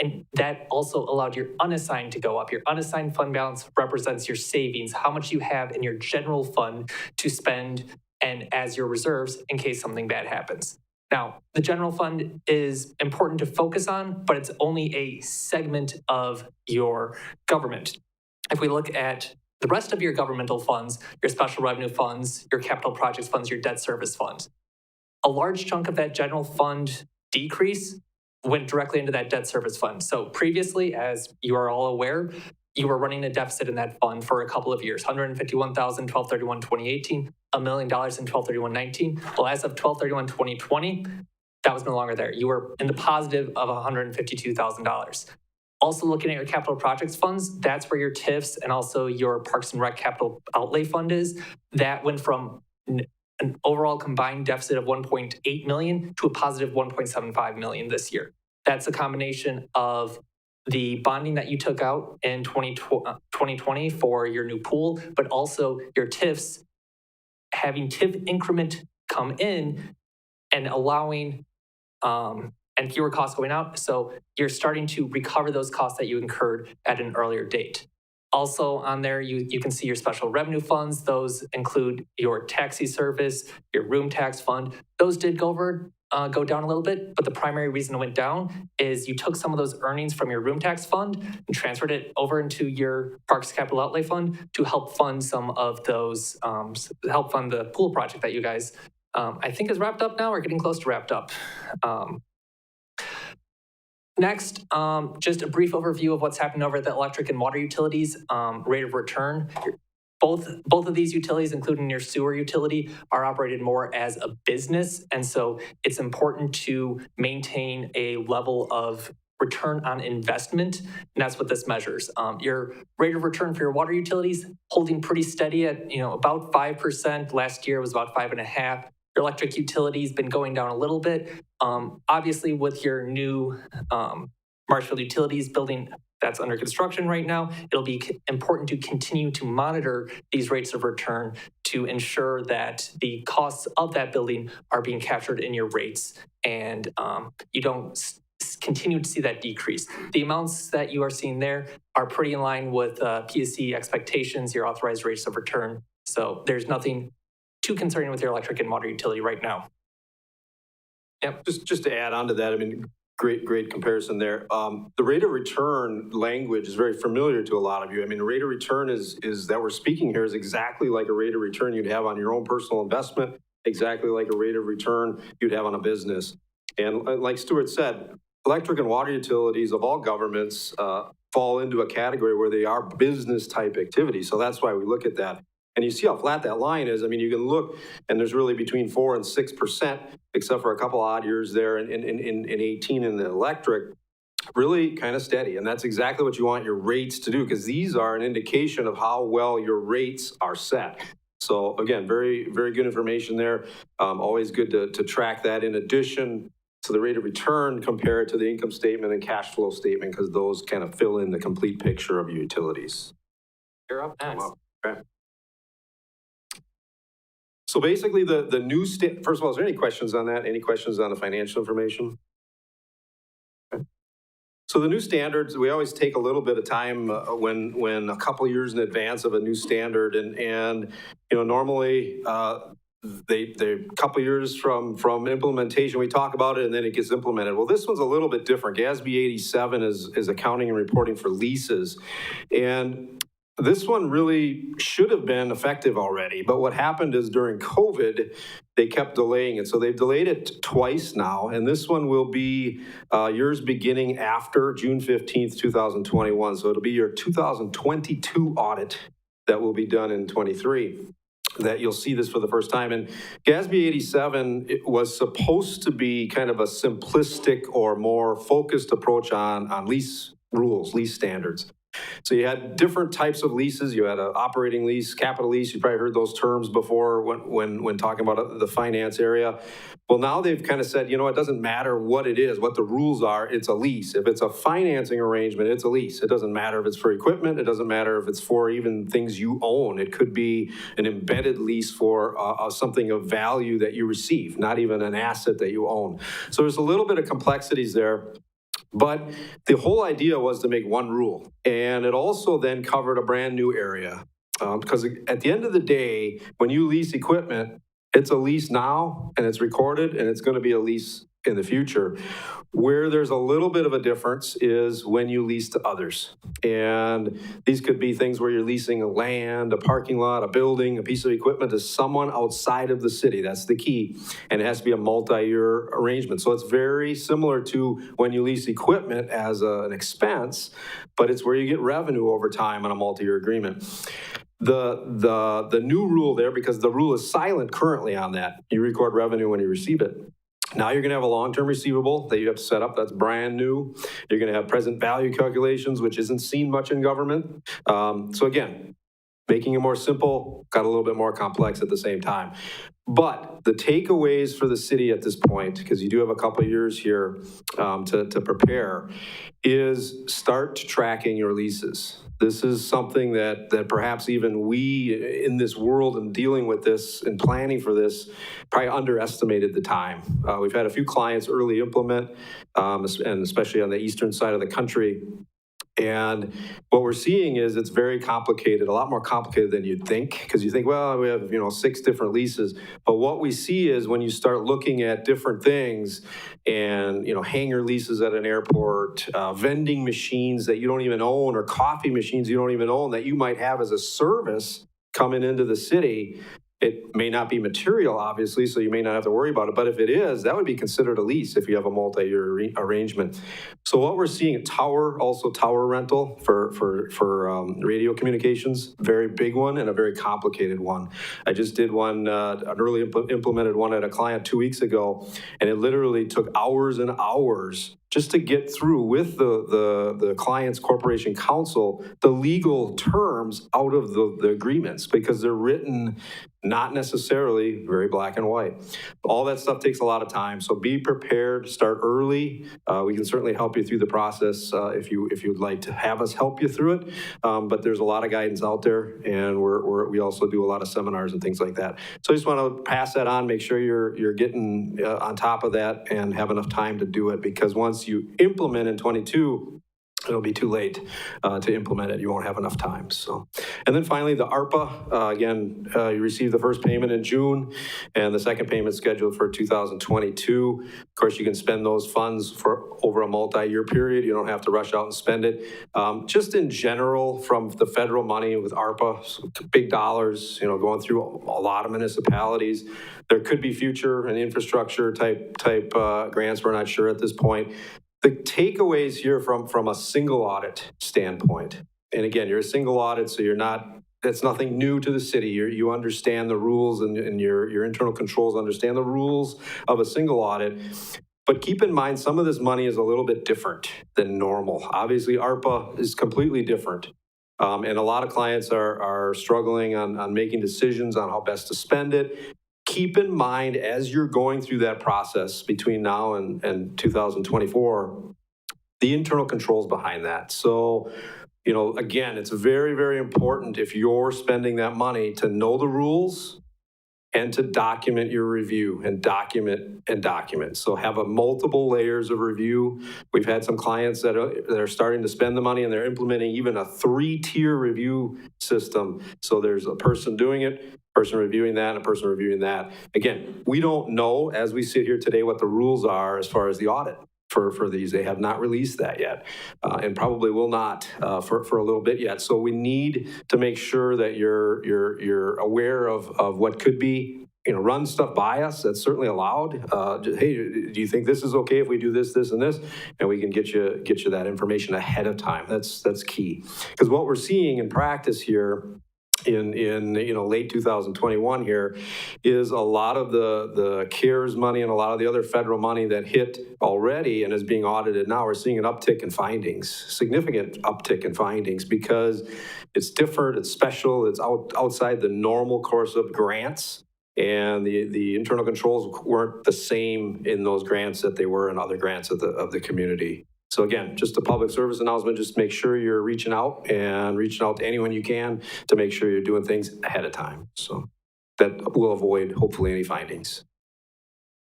and that also allowed your unassigned to go up. Your unassigned fund balance represents your savings, how much you have in your general fund to spend and as your reserves in case something bad happens. Now, the general fund is important to focus on, but it's only a segment of your government. If we look at the rest of your governmental funds, your special revenue funds, your capital projects funds, your debt service funds, a large chunk of that general fund decrease went directly into that debt service fund. So previously, as you are all aware, you were running a deficit in that fund for a couple of years, $151,000, 12/31/2018, $1 million in 12/31/19. Well, as of 12/31/2020, that was no longer there. You were in the positive of $152,000. Also looking at your capital projects funds, that's where your TIFs and also your Parks and Rec capital outlay fund is. That went from an overall combined deficit of 1.8 million to a positive 1.75 million this year. That's a combination of the bonding that you took out in 2020 for your new pool, but also your TIFs, having TIF increment come in and allowing and fewer costs going out. So you're starting to recover those costs that you incurred at an earlier date. Also on there, you can see your special revenue funds. Those include your taxi service, your room tax fund. Those did go down a little bit, but the primary reason it went down is you took some of those earnings from your room tax fund and transferred it over into your Parks Capital Outlay Fund to help fund some of those, help fund the pool project that you guys, I think is wrapped up now or getting close to wrapped up. Next, just a brief overview of what's happening over at the electric and water utilities, rate of return. Both of these utilities, including your sewer utility, are operated more as a business. And so it's important to maintain a level of return on investment. And that's what this measures. Your rate of return for your water utilities holding pretty steady at about 5%. Last year was about 5.5%. Your electric utility's been going down a little bit. Obviously, with your new Marshfield Utilities building that's under construction right now, it'll be important to continue to monitor these rates of return to ensure that the costs of that building are being captured in your rates and you don't continue to see that decrease. The amounts that you are seeing there are pretty in line with PSC expectations, your authorized rates of return. So there's nothing too concerning with your electric and water utility right now. Yep. Just to add on to that, I mean, great comparison there. The rate of return language is very familiar to a lot of you. I mean, the rate of return is that we're speaking here is exactly like a rate of return you'd have on your own personal investment, exactly like a rate of return you'd have on a business. And like Stuart said, electric and water utilities of all governments fall into a category where they are business type activities. So that's why we look at that. And you see how flat that line is. I mean, you can look, and there's really between 4 and 6%, except for a couple odd years there in 18 in the electric, really kind of steady. And that's exactly what you want your rates to do, because these are an indication of how well your rates are set. So again, very, very good information there. Always good to track that in addition to the rate of return, compare it to the income statement and cash flow statement, because those kind of fill in the complete picture of your utilities. You're up next. Okay. So basically the new first of all, is there any questions on that? Any questions on the financial information? Okay. So the new standards, we always take a little bit of time when a couple years in advance of a new standard and normally they a couple years from implementation, we talk about it and then it gets implemented. Well, this one's a little bit different. GASB 87 is accounting and reporting for leases. And this one really should have been effective already, but what happened is during COVID, they kept delaying it. So they've delayed it twice now, and this one will be yours beginning after June 15th, 2021. So it'll be your 2022 audit that will be done in 23. That you'll see this for the first time. And GASB 87 it was supposed to be kind of a simplistic or more focused approach on lease rules, lease standards. So you had different types of leases. You had an operating lease, capital lease. You probably heard those terms before when talking about the finance area. Well, now they've kind of said, it doesn't matter what it is, what the rules are, it's a lease. If it's a financing arrangement, it's a lease. It doesn't matter if it's for equipment. It doesn't matter if it's for even things you own. It could be an embedded lease for something of value that you receive, not even an asset that you own. So there's a little bit of complexities there. But the whole idea was to make one rule. And it also then covered a brand new area. Because at the end of the day, when you lease equipment, it's a lease now and it's recorded and it's going to be a lease in the future. Where there's a little bit of a difference is when you lease to others. And these could be things where you're leasing a land, a parking lot, a building, a piece of equipment to someone outside of the city. That's the key. And it has to be a multi-year arrangement. So it's very similar to when you lease equipment as an expense, but it's where you get revenue over time on a multi-year agreement. The new rule there, because the rule is silent currently on that, you record revenue when you receive it. Now you're going to have a long-term receivable that you have to set up. That's brand new. You're going to have present value calculations, which isn't seen much in government. So again, making it more simple, got a little bit more complex at the same time. But the takeaways for the city at this point, because you do have a couple of years here to prepare, is start tracking your leases. This is something that perhaps even we in this world and dealing with this and planning for this probably underestimated the time. We've had a few clients early implement, and especially on the eastern side of the country. And what we're seeing is it's very complicated, a lot more complicated than you'd think, because you think, well, we have 6 different leases. But what we see is when you start looking at different things and, hangar leases at an airport, vending machines that you don't even own, or coffee machines you don't even own that you might have as a service coming into the city. It may not be material, obviously, so you may not have to worry about it. But if it is, that would be considered a lease if you have a multi-year arrangement. So what we're seeing at tower rental for radio communications, very big one and a very complicated one. I just did one, an early implemented one at a client 2 weeks ago, and it literally took hours and hours just to get through with the client's corporation counsel the legal terms out of the agreements, because they're written not necessarily very black and white. All that stuff takes a lot of time, so be prepared, start early. We can certainly help you through the process if you'd like to have us help you through it, but there's a lot of guidance out there, and we also do a lot of seminars and things like that. So I just want to pass that on, make sure you're getting on top of that and have enough time to do it, because once you implement in 22, it'll be too late to implement it. You won't have enough time. So, and then finally, the ARPA. Again, you received the first payment in June, and the second payment scheduled for 2022. Of course, you can spend those funds for over a multi-year period. You don't have to rush out and spend it. Just in general, from the federal money with ARPA, big dollars, going through a lot of municipalities. There could be future and infrastructure type grants. We're not sure at this point. The takeaways here from a single audit standpoint, and again, you're a single audit, so that's nothing new to the city. You understand the rules, and your internal controls understand the rules of a single audit. But keep in mind, some of this money is a little bit different than normal. Obviously, ARPA is completely different. And a lot of clients are struggling on making decisions on how best to spend it. Keep in mind, as you're going through that process between now and 2024, the internal controls behind that. So, again, it's very, very important if you're spending that money to know the rules and to document your review and document. So have a multiple layers of review. We've had some clients that are starting to spend the money, and they're implementing even a 3-tier review system. So there's a person doing it, person reviewing that, and a person reviewing that. Again, we don't know as we sit here today what the rules are as far as the audit for these. They have not released that yet, and probably will not for a little bit yet. So we need to make sure that you're aware of what could be, run stuff by us. That's certainly allowed. Hey, do you think this is okay if we do this, and this? And we can get you that information ahead of time. That's key. Because what we're seeing in practice here in late 2021 here is a lot of the CARES money and a lot of the other federal money that hit already and is being audited now. We're seeing an uptick in findings, significant uptick in findings, because it's different, it's special, it's outside the normal course of grants. And the internal controls weren't the same in those grants that they were in other grants of the community. So again, just a public service announcement, just make sure you're reaching out to anyone you can to make sure you're doing things ahead of time. So that will avoid hopefully any findings.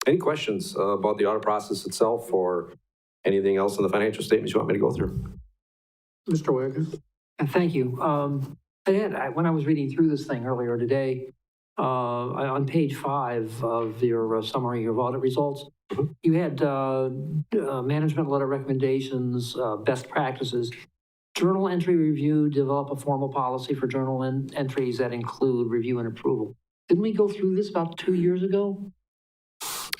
Any questions about the audit process itself or anything else in the financial statements you want me to go through? Mr. Wagner? Thank you. When I was reading through this thing earlier today, on page 5 of your summary of audit results, you had management letter recommendations, best practices, journal entry review, develop a formal policy for journal entries that include review and approval. Didn't we go through this about 2 years ago?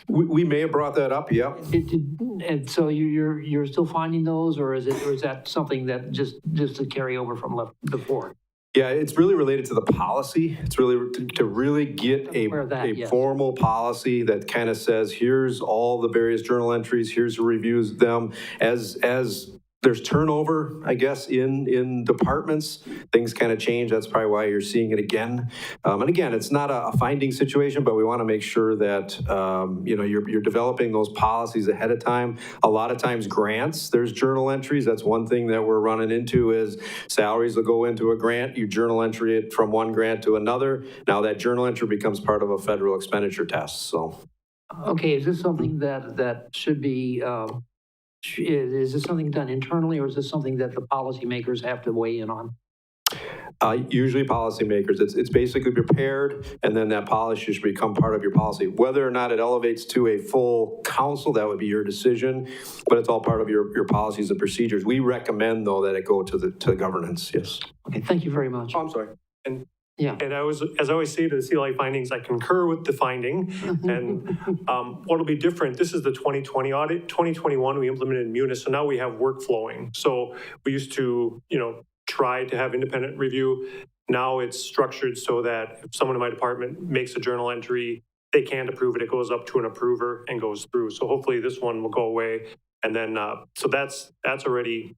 We may have brought that up, yeah. And so you're still finding those, or is that something that just to carry over from before? Yeah, it's really related to the policy. It's really to really get a formal policy that kind of says, here's all the various journal entries, here's who reviews them. As there's turnover, I guess, in departments, things kind of change. That's probably why you're seeing it again. And again, it's not a finding situation, but we want to make sure that you're developing those policies ahead of time. A lot of times grants, there's journal entries. That's one thing that we're running into is salaries will go into a grant. You journal entry it from one grant to another. Now that journal entry becomes part of a federal expenditure test. So, okay, is this something that should be? Is this something done internally, or is this something that the policymakers have to weigh in on? Usually policymakers. It's basically prepared, and then that policy should become part of your policy. Whether or not it elevates to a full council, that would be your decision, but it's all part of your policies and procedures. We recommend, though, that it go to governance, yes. Okay, thank you very much. Oh, I'm sorry. Yeah. And as I always say to the CLA findings, I concur with the finding. And what'll be different, this is the 2020 audit. 2021, we implemented Munis, so now we have workflowing. So we used to, try to have independent review. Now it's structured so that if someone in my department makes a journal entry, they can't approve it. It goes up to an approver and goes through. So hopefully this one will go away. And then, so that's already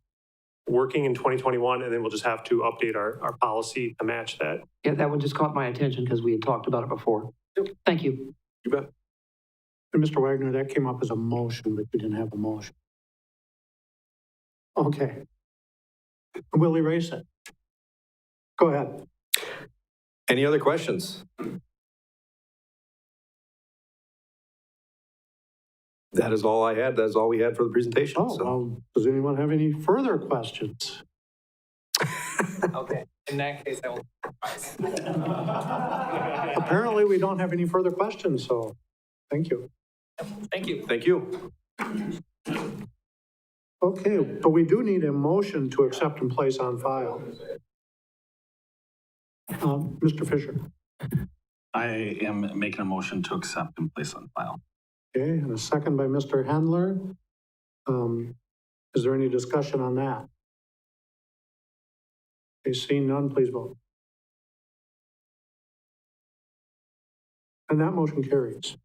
working in 2021, and then we'll just have to update our policy to match that. Yeah, that one just caught my attention because we had talked about it before. Thank you. You bet. And Mr. Wagner, that came up as a motion, but you didn't have a motion. Okay. We'll erase it. Go ahead. Any other questions? That is all I had. That's all we had for the presentation. Well, does anyone have any further questions? Okay, in that case, I will. Apparently, we don't have any further questions, so thank you. Thank you. Thank you. Okay, but we do need a motion to accept and place on file. Mr. Fisher. I am making a motion to accept and place on file. Okay, and a second by Mr. Hendler. Is there any discussion on that? Okay, seeing none, please vote. And that motion carries.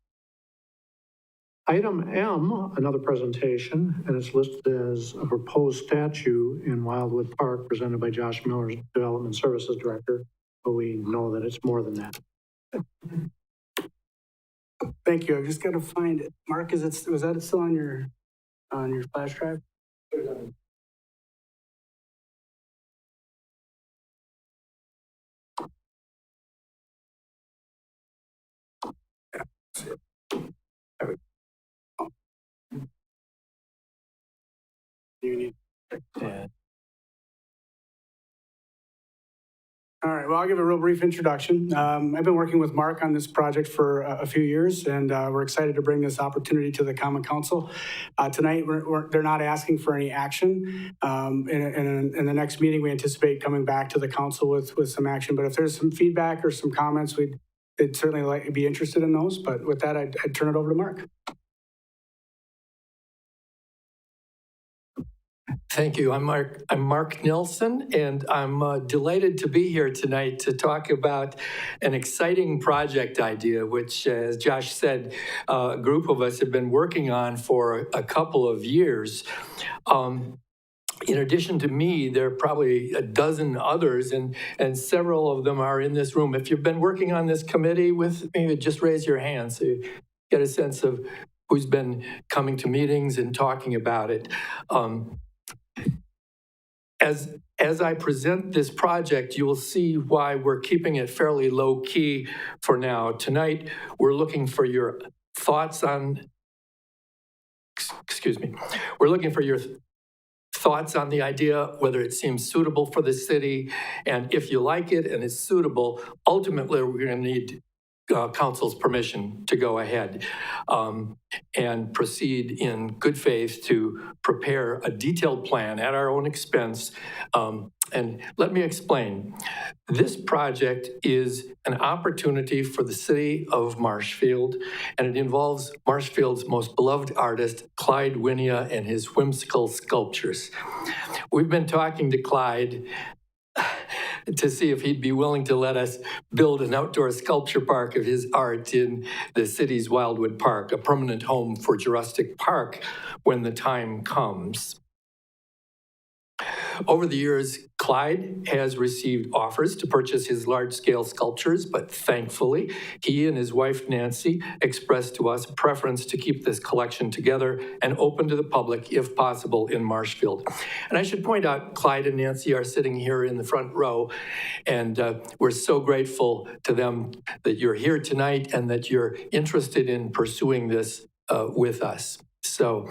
Item M, another presentation, and it's listed as a proposed statue in Wildwood Park presented by Josh Miller, Development Services Director, but we know that it's more than that. Thank you. I've just got to find it. Mark, was that still on your flash drive? Yeah. There we go. You need. Yeah. All right, well, I'll give a real brief introduction. I've been working with Mark on this project for a few years, and we're excited to bring this opportunity to the Common Council. Tonight, they're not asking for any action. In the next meeting, we anticipate coming back to the council with some action, but if there's some feedback or some comments, we'd certainly be interested in those. But with that, I'd turn it over to Mark. Thank you. I'm Mark Nelson, and I'm delighted to be here tonight to talk about an exciting project idea, which, as Josh said, a group of us have been working on for a couple of years. In addition to me, there are probably a dozen others, and several of them are in this room. If you've been working on this committee with me, just raise your hand so you get a sense of who's been coming to meetings and talking about it. As I present this project, you will see why we're keeping it fairly low key for now. Tonight, we're looking for your thoughts on, we're looking for your thoughts on the idea, whether it seems suitable for the city, and if you like it and it's suitable, ultimately, we're going to need council's permission to go ahead and proceed in good faith to prepare a detailed plan at our own expense. And let me explain. This project is an opportunity for the city of Marshfield, and it involves Marshfield's most beloved artist, Clyde Winia, and his whimsical sculptures. We've been talking to Clyde to see if he'd be willing to let us build an outdoor sculpture park of his art in the city's Wildwood Park, a permanent home for Jurassic Park when the time comes. Over the years, Clyde has received offers to purchase his large-scale sculptures, but thankfully, he and his wife, Nancy, expressed to us a preference to keep this collection together and open to the public, if possible, in Marshfield. And I should point out, Clyde and Nancy are sitting here in the front row, and we're so grateful to them that you're here tonight and that you're interested in pursuing this with us. So,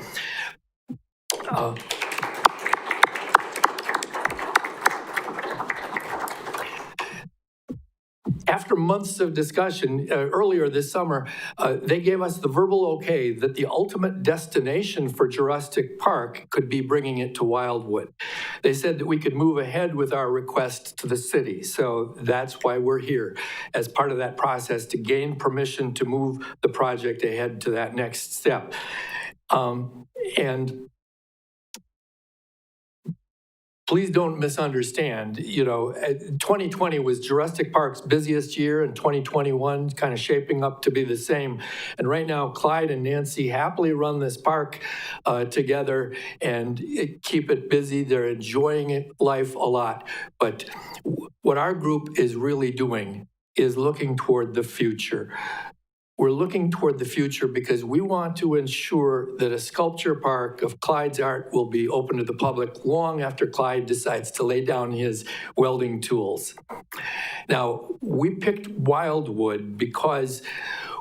after months of discussion, earlier this summer, they gave us the verbal okay that the ultimate destination for Jurassic Park could be bringing it to Wildwood. They said that we could move ahead with our request to the city, so that's why we're here, as part of that process to gain permission to move the project ahead to that next step. And please don't misunderstand, 2020 was Jurassic Park's busiest year, and 2021 kind of shaping up to be the same. And right now, Clyde and Nancy happily run this park together and keep it busy. They're enjoying life a lot. But what our group is really doing is looking toward the future. We're looking toward the future because we want to ensure that a sculpture park of Clyde's art will be open to the public long after Clyde decides to lay down his welding tools. Now, we picked Wildwood because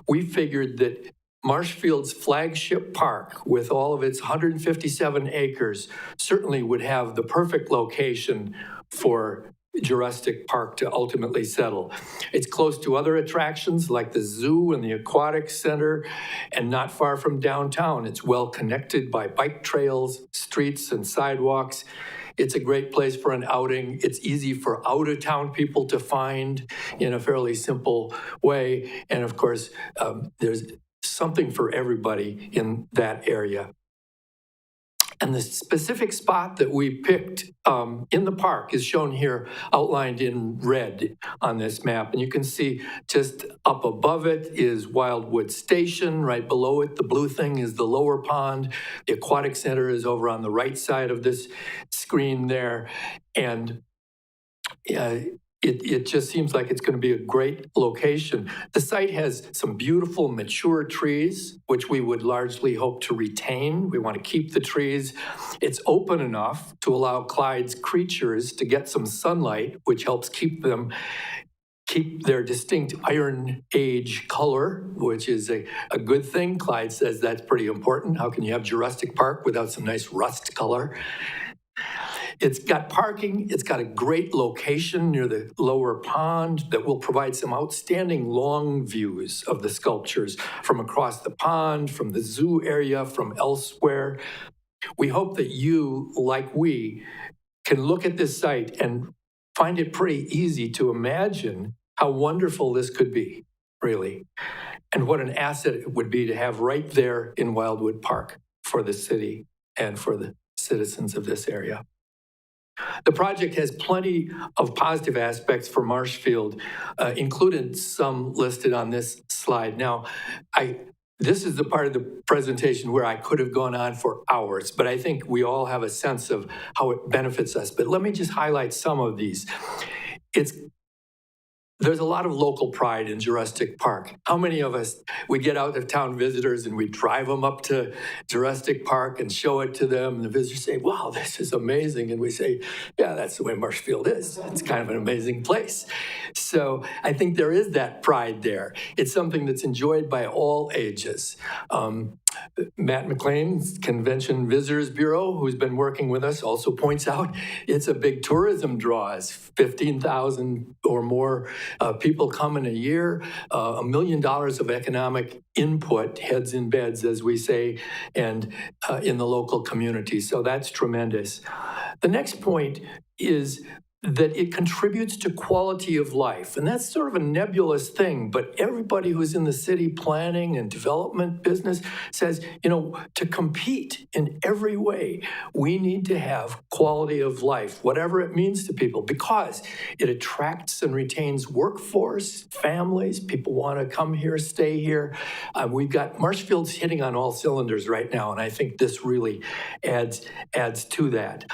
we figured that Marshfield's flagship park, with all of its 157 acres, certainly would have the perfect location for Jurassic Park to ultimately settle. It's close to other attractions like the zoo and the aquatic center, and not far from downtown. It's well connected by bike trails, streets, and sidewalks. It's a great place for an outing. It's easy for out-of-town people to find in a fairly simple way. And of course, there's something for everybody in that area. And the specific spot that we picked in the park is shown here, outlined in red on this map. And you can see just up above it is Wildwood Station. Right below it, the blue thing is the lower pond. The aquatic center is over on the right side of this screen there. And it just seems like it's going to be a great location. The site has some beautiful mature trees, which we would largely hope to retain. We want to keep the trees. It's open enough to allow Clyde's creatures to get some sunlight, which helps keep their distinct Iron Age color, which is a good thing. Clyde says that's pretty important. How can you have Jurassic Park without some nice rust color? It's got parking. It's got a great location near the lower pond that will provide some outstanding long views of the sculptures from across the pond, from the zoo area, from elsewhere. We hope that you, like we, can look at this site and find it pretty easy to imagine how wonderful this could be, really, and what an asset it would be to have right there in Wildwood Park for the city and for the citizens of this area. The project has plenty of positive aspects for Marshfield, included some listed on this slide. Now, this is the part of the presentation where I could have gone on for hours, but I think we all have a sense of how it benefits us. But let me just highlight some of these. There's a lot of local pride in Jurassic Park. How many of us, we get out of town visitors and we drive them up to Jurassic Park and show it to them, and the visitors say, wow, this is amazing. And we say, yeah, that's the way Marshfield is. It's kind of an amazing place. So I think there is that pride there. It's something that's enjoyed by all ages. Matt McLean's Convention Visitors Bureau, who's been working with us, also points out it's a big tourism draw. It's 15,000 or more people come in a year, $1 million of economic input, heads in beds, as we say, and in the local community. So that's tremendous. The next point is that it contributes to quality of life. And that's sort of a nebulous thing, but everybody who's in the city planning and development business says, to compete in every way, we need to have quality of life, whatever it means to people, because it attracts and retains workforce, families, people want to come here, stay here. We've got Marshfield's hitting on all cylinders right now, and I think this really adds to that.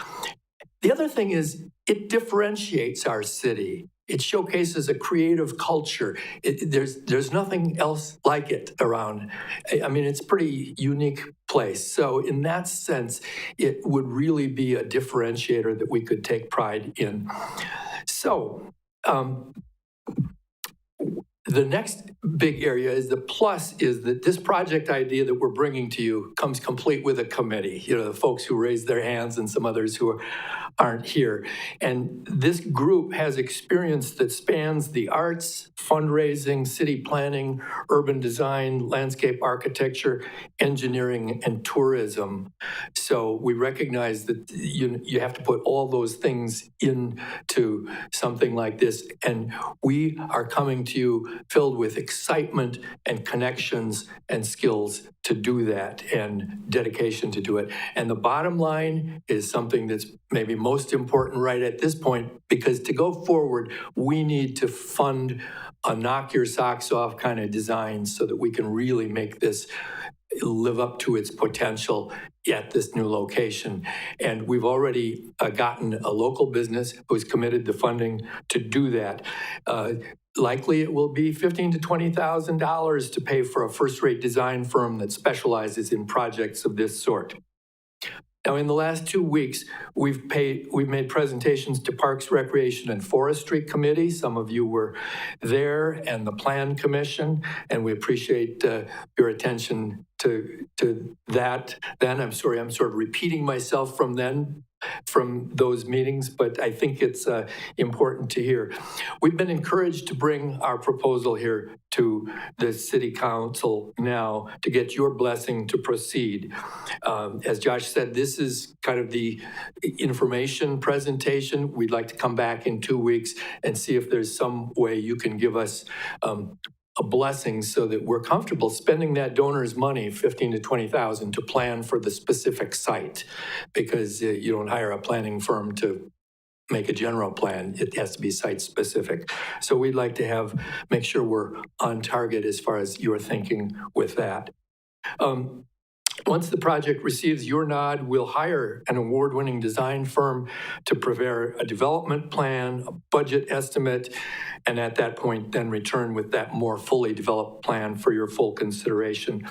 The other thing is it differentiates our city. It showcases a creative culture. There's nothing else like it around. I mean, it's a pretty unique place. So in that sense, it would really be a differentiator that we could take pride in. So the next big area is the plus is that this project idea that we're bringing to you comes complete with a committee, the folks who raised their hands and some others who aren't here. And this group has experience that spans the arts, fundraising, city planning, urban design, landscape architecture, engineering, and tourism. So we recognize that you have to put all those things into something like this. And we are coming to you filled with excitement and connections and skills to do that and dedication to do it. And the bottom line is something that's maybe most important right at this point, because to go forward, we need to fund a knock your socks off kind of design so that we can really make this live up to its potential at this new location. And we've already gotten a local business who's committed the funding to do that. Likely it will be $15,000 to $20,000 to pay for a first-rate design firm that specializes in projects of this sort. Now, in the last 2 weeks, we've made presentations to Parks, Recreation, and Forestry Committee. Some of you were there, and the Plan Commission, and we appreciate your attention to that. Then, I'm sorry, I'm sort of repeating myself from those meetings, but I think it's important to hear. We've been encouraged to bring our proposal here to the City Council now to get your blessing to proceed. As Josh said, this is kind of the information presentation. We'd like to come back in 2 weeks and see if there's some way you can give us a blessing so that we're comfortable spending that donor's money, $15,000 to $20,000, to plan for the specific site, because you don't hire a planning firm to make a general plan. It has to be site specific. So we'd like to make sure we're on target as far as your thinking with that. Once the project receives your nod, we'll hire an award-winning design firm to prepare a development plan, a budget estimate, and at that point then return with that more fully developed plan for your full consideration.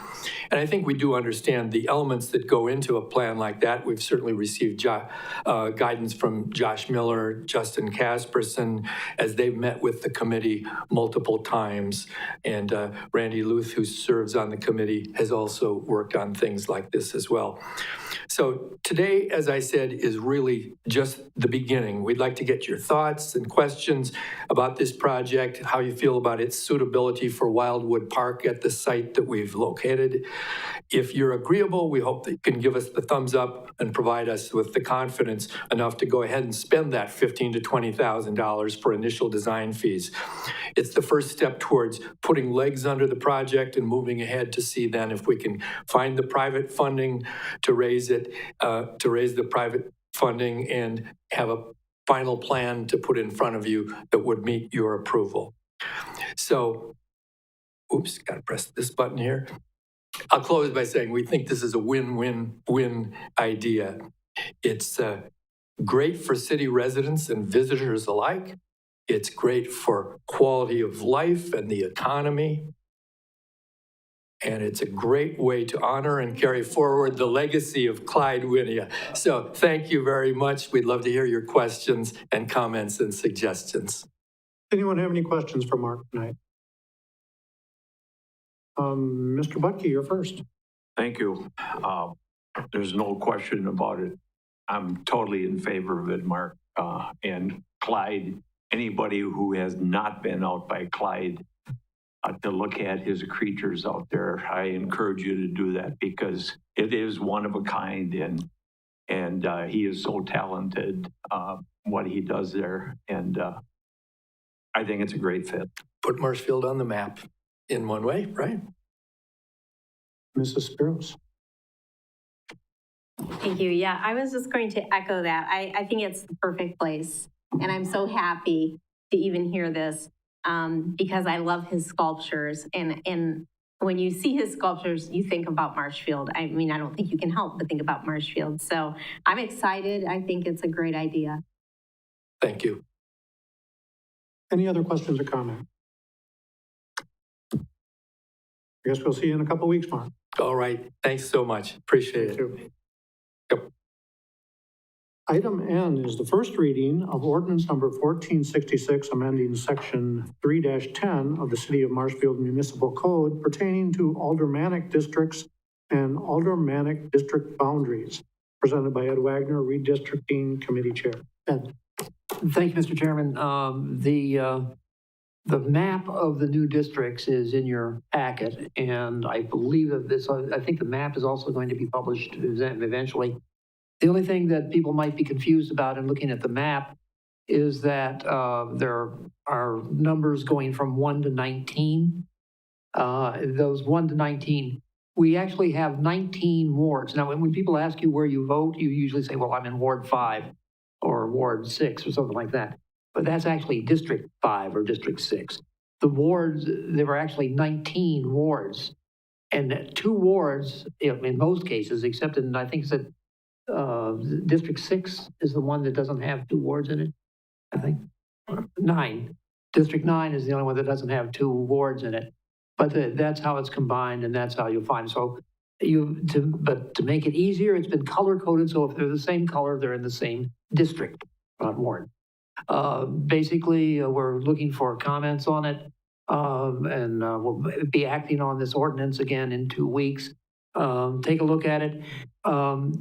And I think we do understand the elements that go into a plan like that. We've certainly received guidance from Josh Miller, Justin Casperson, as they've met with the committee multiple times. And Randy Luth, who serves on the committee, has also worked on things like this as well. So today, as I said, is really just the beginning. We'd like to get your thoughts and questions about this project, how you feel about its suitability for Wildwood Park at the site that we've located. If you're agreeable, we hope that you can give us the thumbs up and provide us with the confidence enough to go ahead and spend that $15,000 to $20,000 for initial design fees. It's the first step towards putting legs under the project and moving ahead to see then if we can find the private funding to raise it, to raise the private funding and have a final plan to put in front of you that would meet your approval. So, oops, got to press this button here. I'll close by saying we think this is a win-win-win idea. It's great for city residents and visitors alike. It's great for quality of life and the economy. And it's a great way to honor and carry forward the legacy of Clyde Winia. So thank you very much. We'd love to hear your questions and comments and suggestions. Anyone have any questions for Mark tonight? Mr. Butke, you're first. Thank you. There's no question about it. I'm totally in favor of it, Mark. And Clyde, anybody who has not been out by Clyde to look at his creatures out there, I encourage you to do that because it is one of a kind and he is so talented, what he does there. And I think it's a great fit. Put Marshfield on the map in one way, right? Mrs. Spiros. Thank you. Yeah, I was just going to echo that. I think it's the perfect place. And I'm so happy to even hear this because I love his sculptures. And when you see his sculptures, you think about Marshfield. I mean, I don't think you can help but think about Marshfield. So I'm excited. I think it's a great idea. Thank you. Any other questions or comments? I guess we'll see you in a couple of weeks, Mark. All right. Thanks so much. Appreciate it. Too. Yep. Item N is the first reading of ordinance number 1466, amending section 3-10 of the City of Marshfield Municipal Code pertaining to aldermanic districts and aldermanic district boundaries, presented by Ed Wagner, Redistricting Committee Chair. Ed. Thank you, Mr. Chairman. The map of the new districts is in your packet, and I believe that I think the map is also going to be published eventually. The only thing that people might be confused about in looking at the map is that there are numbers going from 1 to 19. Those 1 to 19, we actually have 19 wards. Now, when people ask you where you vote, you usually say, well, I'm in Ward 5 or Ward 6 or something like that. But that's actually District 5 or District 6. The wards, there were actually 19 wards. And 2 wards, in most cases, except in, I think it's District 6 is the one that doesn't have 2 wards in it, I think. 9. District 9 is the only one that doesn't have 2 wards in it. But that's how it's combined, and that's how you'll find. So but to make it easier, it's been color coded. So if they're the same color, they're in the same district, not ward. Basically, we're looking for comments on it, and we'll be acting on this ordinance again in 2 weeks. Take a look at it.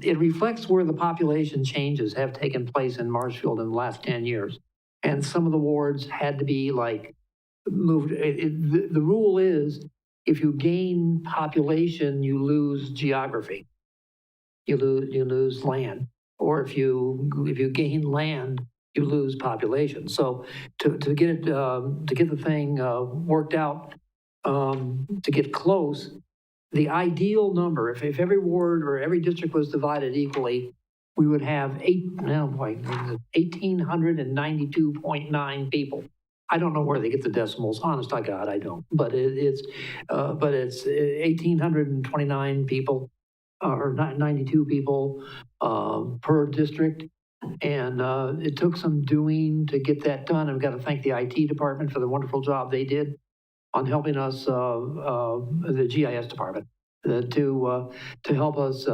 It reflects where the population changes have taken place in Marshfield in the last 10 years. And some of the wards had to be moved. The rule is if you gain population, you lose geography. You lose land. Or if you gain land, you lose population. So to get the thing worked out, to get close, the ideal number, if every ward or every district was divided equally, we would have 1,892.9 people. I don't know where they get the decimals. Honest to God, I don't. But it's 1,829 people or 92 people per district. And it took some doing to get that done. I've got to thank the IT department for the wonderful job they did on helping us, the GIS department, to help us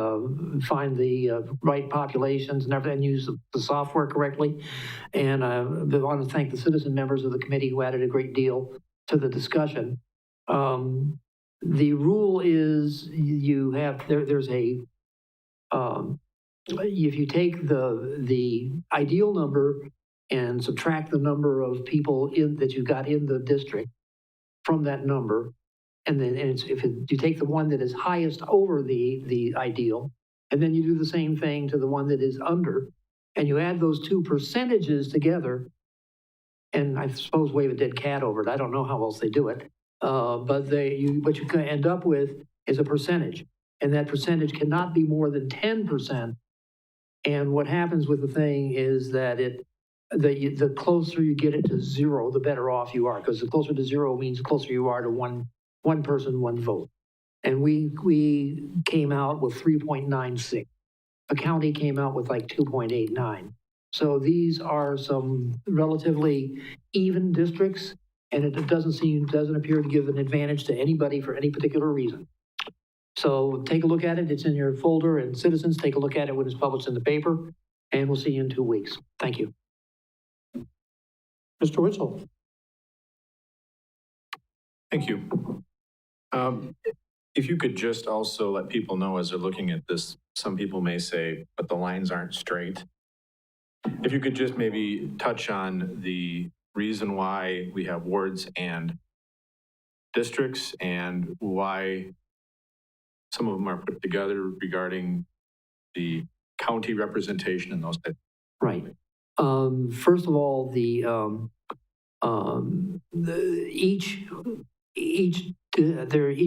find the right populations and everything, and use the software correctly. And I want to thank the citizen members of the committee who added a great deal to the discussion. The rule is you have, there's a, if you take the ideal number and subtract the number of people that you got in the district from that number, and then you take the one that is highest over the ideal, and then you do the same thing to the one that is under, and you add those 2 percentages together, and I suppose wave a dead cat over it. I don't know how else they do it, but what you can end up with is a percentage. and that percentage cannot be more than 10%. And what happens with the thing is that the closer you get it to zero, the better off you are, because the closer to zero means the closer you are to one person, one vote. And we came out with 3.96. The county came out with like 2.89. So these are some relatively even districts, and it doesn't appear to give an advantage to anybody for any particular reason. So take a look at it. It's in your folder, and citizens, take a look at it when it's published in the paper, and we'll see you in 2 weeks. Thank you. Mr. Witzel. Thank you. If you could just also let people know as they're looking at this, some people may say, but the lines aren't straight. If you could just maybe touch on the reason why we have wards and districts and why some of them are put together regarding the county representation and those types. Right. First of all, each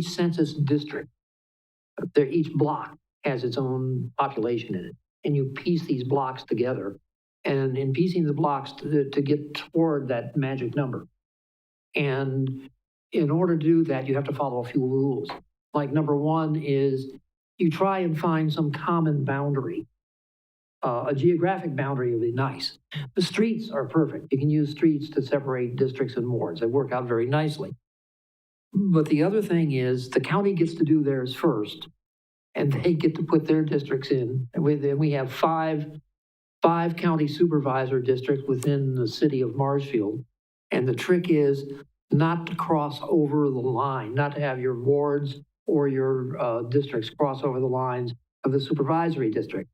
census district, each block has its own population in it, and you piece these blocks together. And in piecing the blocks to get toward that magic number. And in order to do that, you have to follow a few rules. Like number one is you try and find some common boundary. A geographic boundary would be nice. The streets are perfect. You can use streets to separate districts and wards. They work out very nicely. But the other thing is the county gets to do theirs first, and they get to put their districts in. And we have five county supervisor districts within the city of Marshfield. And the trick is not to cross over the line, not to have your wards or your districts cross over the lines of the supervisory district.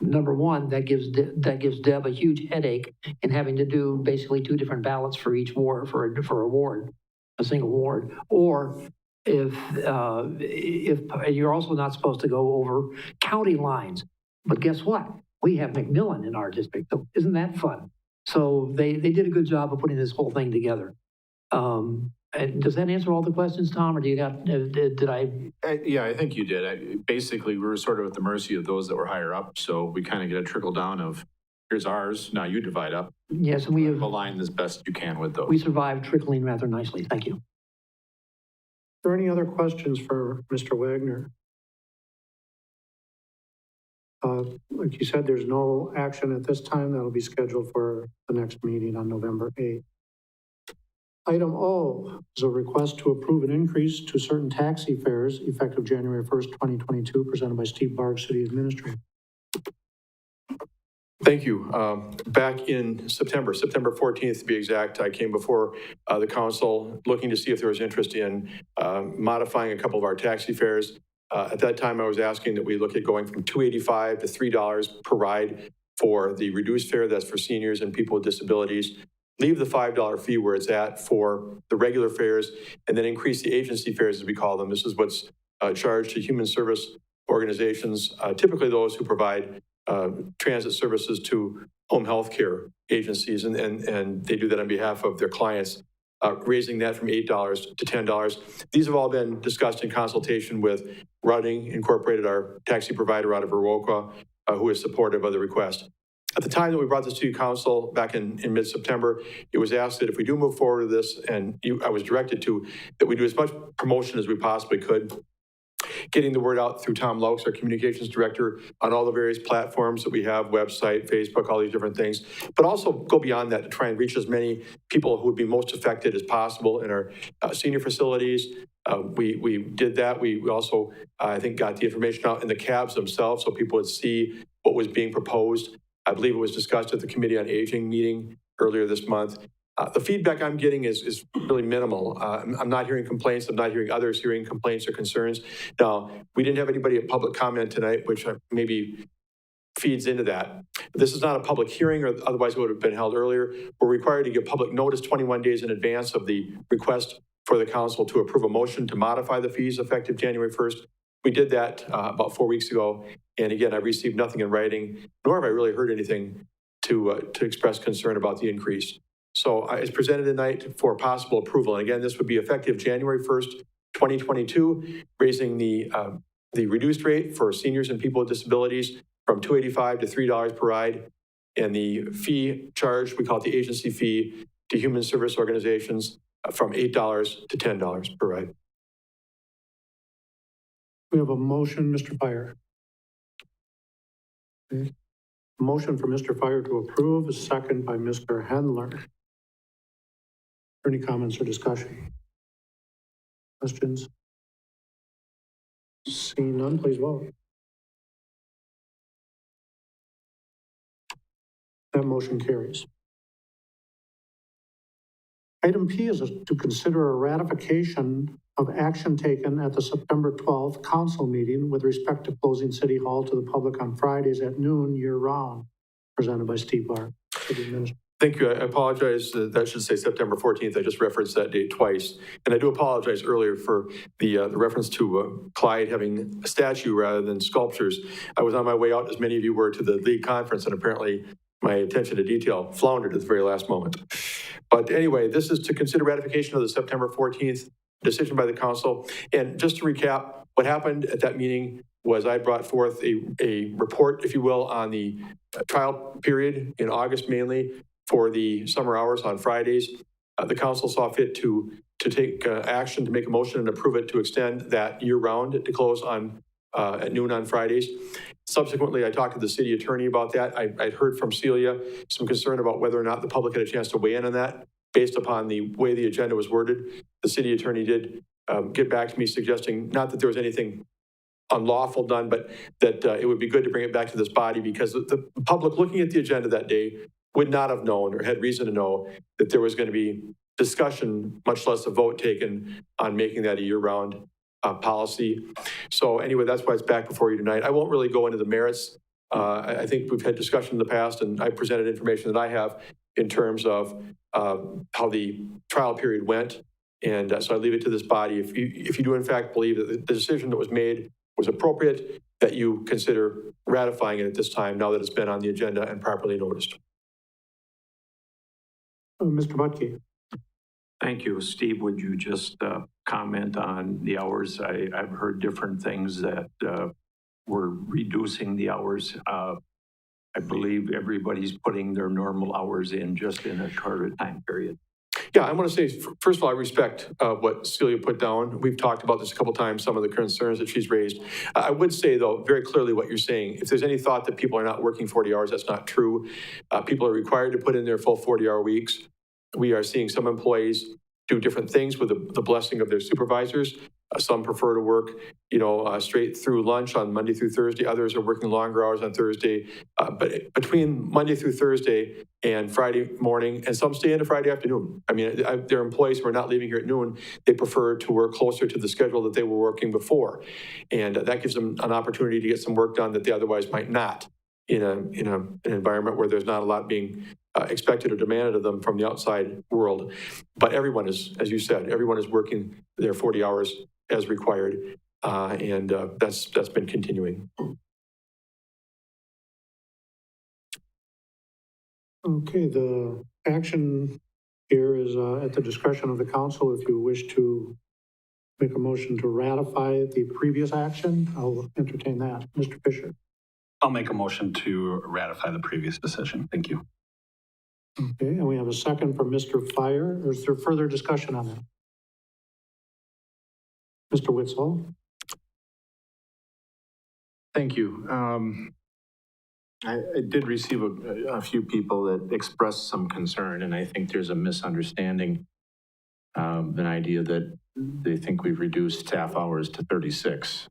Number one, that gives Deb a huge headache in having to do basically 2 different ballots for each ward, for a ward, a single ward. Or if you're also not supposed to go over county lines. But guess what? We have McMillan in our district, so isn't that fun? So they did a good job of putting this whole thing together. And does that answer all the questions, Tom, or do you got, did I? Yeah, I think you did. Basically, we were sort of at the mercy of those that were higher up, so we kind of get a trickle down of, here's ours, now you divide up. Yes, and we have aligned as best you can with those. We survived trickling rather nicely. Thank you. Are there any other questions for Mr. Wagner? Like you said, there's no action at this time. That'll be scheduled for the next meeting on November 8th. Item O is a request to approve an increase to certain taxi fares effective January 1st, 2022, presented by Steve Barg, City Administrator. Thank you. Back in September 14th to be exact, I came before the council looking to see if there was interest in modifying a couple of our taxi fares. At that time, I was asking that we look at going from $2.85 to $3 per ride for the reduced fare, that's for seniors and people with disabilities. Leave the $5 fee where it's at for the regular fares, and then increase the agency fares, as we call them. This is what's charged to human service organizations, typically those who provide transit services to home health care agencies, and they do that on behalf of their clients. Raising that from $8 to $10. These have all been discussed in consultation with Running Incorporated, our taxi provider out of Oroqua, who is supportive of the request. At the time that we brought this to council back in mid-September, it was asked that if we do move forward with this, and I was directed to, that we do as much promotion as we possibly could, getting the word out through Tom Laux, our communications director, on all the various platforms that we have, website, Facebook, all these different things, but also go beyond that to try and reach as many people who would be most affected as possible in our senior facilities. We did that. We also, I think, got the information out in the cabs themselves so people would see what was being proposed. I believe it was discussed at the Committee on Aging meeting earlier this month. The feedback I'm getting is really minimal. I'm not hearing complaints. I'm not hearing others hearing complaints or concerns. Now, we didn't have anybody at public comment tonight, which maybe feeds into that. This is not a public hearing, or otherwise it would have been held earlier. We're required to give public notice 21 days in advance of the request for the council to approve a motion to modify the fees effective January 1st. We did that about 4 weeks ago. And again, I received nothing in writing, nor have I really heard anything to express concern about the increase. So it's presented tonight for possible approval. And again, this would be effective January 1st, 2022, raising the the reduced rate for seniors and people with disabilities from $2.85 to $3 per ride, and the fee charged, we call it the agency fee, to human service organizations from $8 to $10 per ride. We have a motion, Mr. Fire. Okay. Motion for Mr. Fire to approve, a second by Mr. Hendler. Any comments or discussion? Questions? Seeing none, please vote. That motion carries. Item P is to consider a ratification of action taken at the September 12th council meeting with respect to closing City Hall to the public on Fridays at noon year-round, presented by Steve Barr, City Administrator. Thank you. I apologize. That should say September 14th. I just referenced that date twice. And I do apologize earlier for the reference to Clyde having a statue rather than sculptures. I was on my way out, as many of you were, to the league conference, and apparently my attention to detail floundered at the very last moment. But anyway, this is to consider ratification of the September 14th decision by the council. And just to recap, what happened at that meeting was I brought forth a report, if you will, on the trial period in August mainly for the summer hours on Fridays. The council saw fit to take action, to make a motion and approve it to extend that year-round to close on at noon on Fridays. Subsequently, I talked to the city attorney about that. I heard from Celia some concern about whether or not the public had a chance to weigh in on that based upon the way the agenda was worded. The city attorney did get back to me suggesting not that there was anything unlawful done, but that it would be good to bring it back to this body because the public looking at the agenda that day would not have known or had reason to know that there was going to be discussion, much less a vote taken on making that a year-round policy. So anyway, that's why it's back before you tonight. I won't really go into the merits. I think we've had discussion in the past, and I presented information that I have in terms of how the trial period went. And so I leave it to this body. If you do in fact believe that the decision that was made was appropriate, that you consider ratifying it at this time, now that it's been on the agenda and properly noticed. Mr. Butke. Thank you. Steve, would you just comment on the hours? I've heard different things that we're reducing the hours. I believe everybody's putting their normal hours in just in a shorter time period. Yeah, I want to say, first of all, I respect what Celia put down. We've talked about this a couple of times, some of the concerns that she's raised. I would say, though, very clearly what you're saying. If there's any thought that people are not working 40 hours, that's not true. People are required to put in their full 40-hour weeks. We are seeing some employees do different things with the blessing of their supervisors. Some prefer to work, straight through lunch on Monday through Thursday. Others are working longer hours on Thursday. But between Monday through Thursday and Friday morning, and some stay into Friday afternoon. I mean, there are employees who are not leaving here at noon. They prefer to work closer to the schedule that they were working before. And that gives them an opportunity to get some work done that they otherwise might not in an environment where there's not a lot being expected or demanded of them from the outside world. But everyone is, as you said, everyone is working their 40 hours as required, and that's been continuing. Okay, the action here is at the discretion of the council. If you wish to make a motion to ratify the previous action, I'll entertain that. Mr. Fisher. I'll make a motion to ratify the previous decision. Thank you. Okay, and we have a second from Mr. Fire. Or is there further discussion on that? Mr. Witzel. Thank you. I did receive a few people that expressed some concern, and I think there's a misunderstanding, an idea that they think we've reduced staff hours to 36.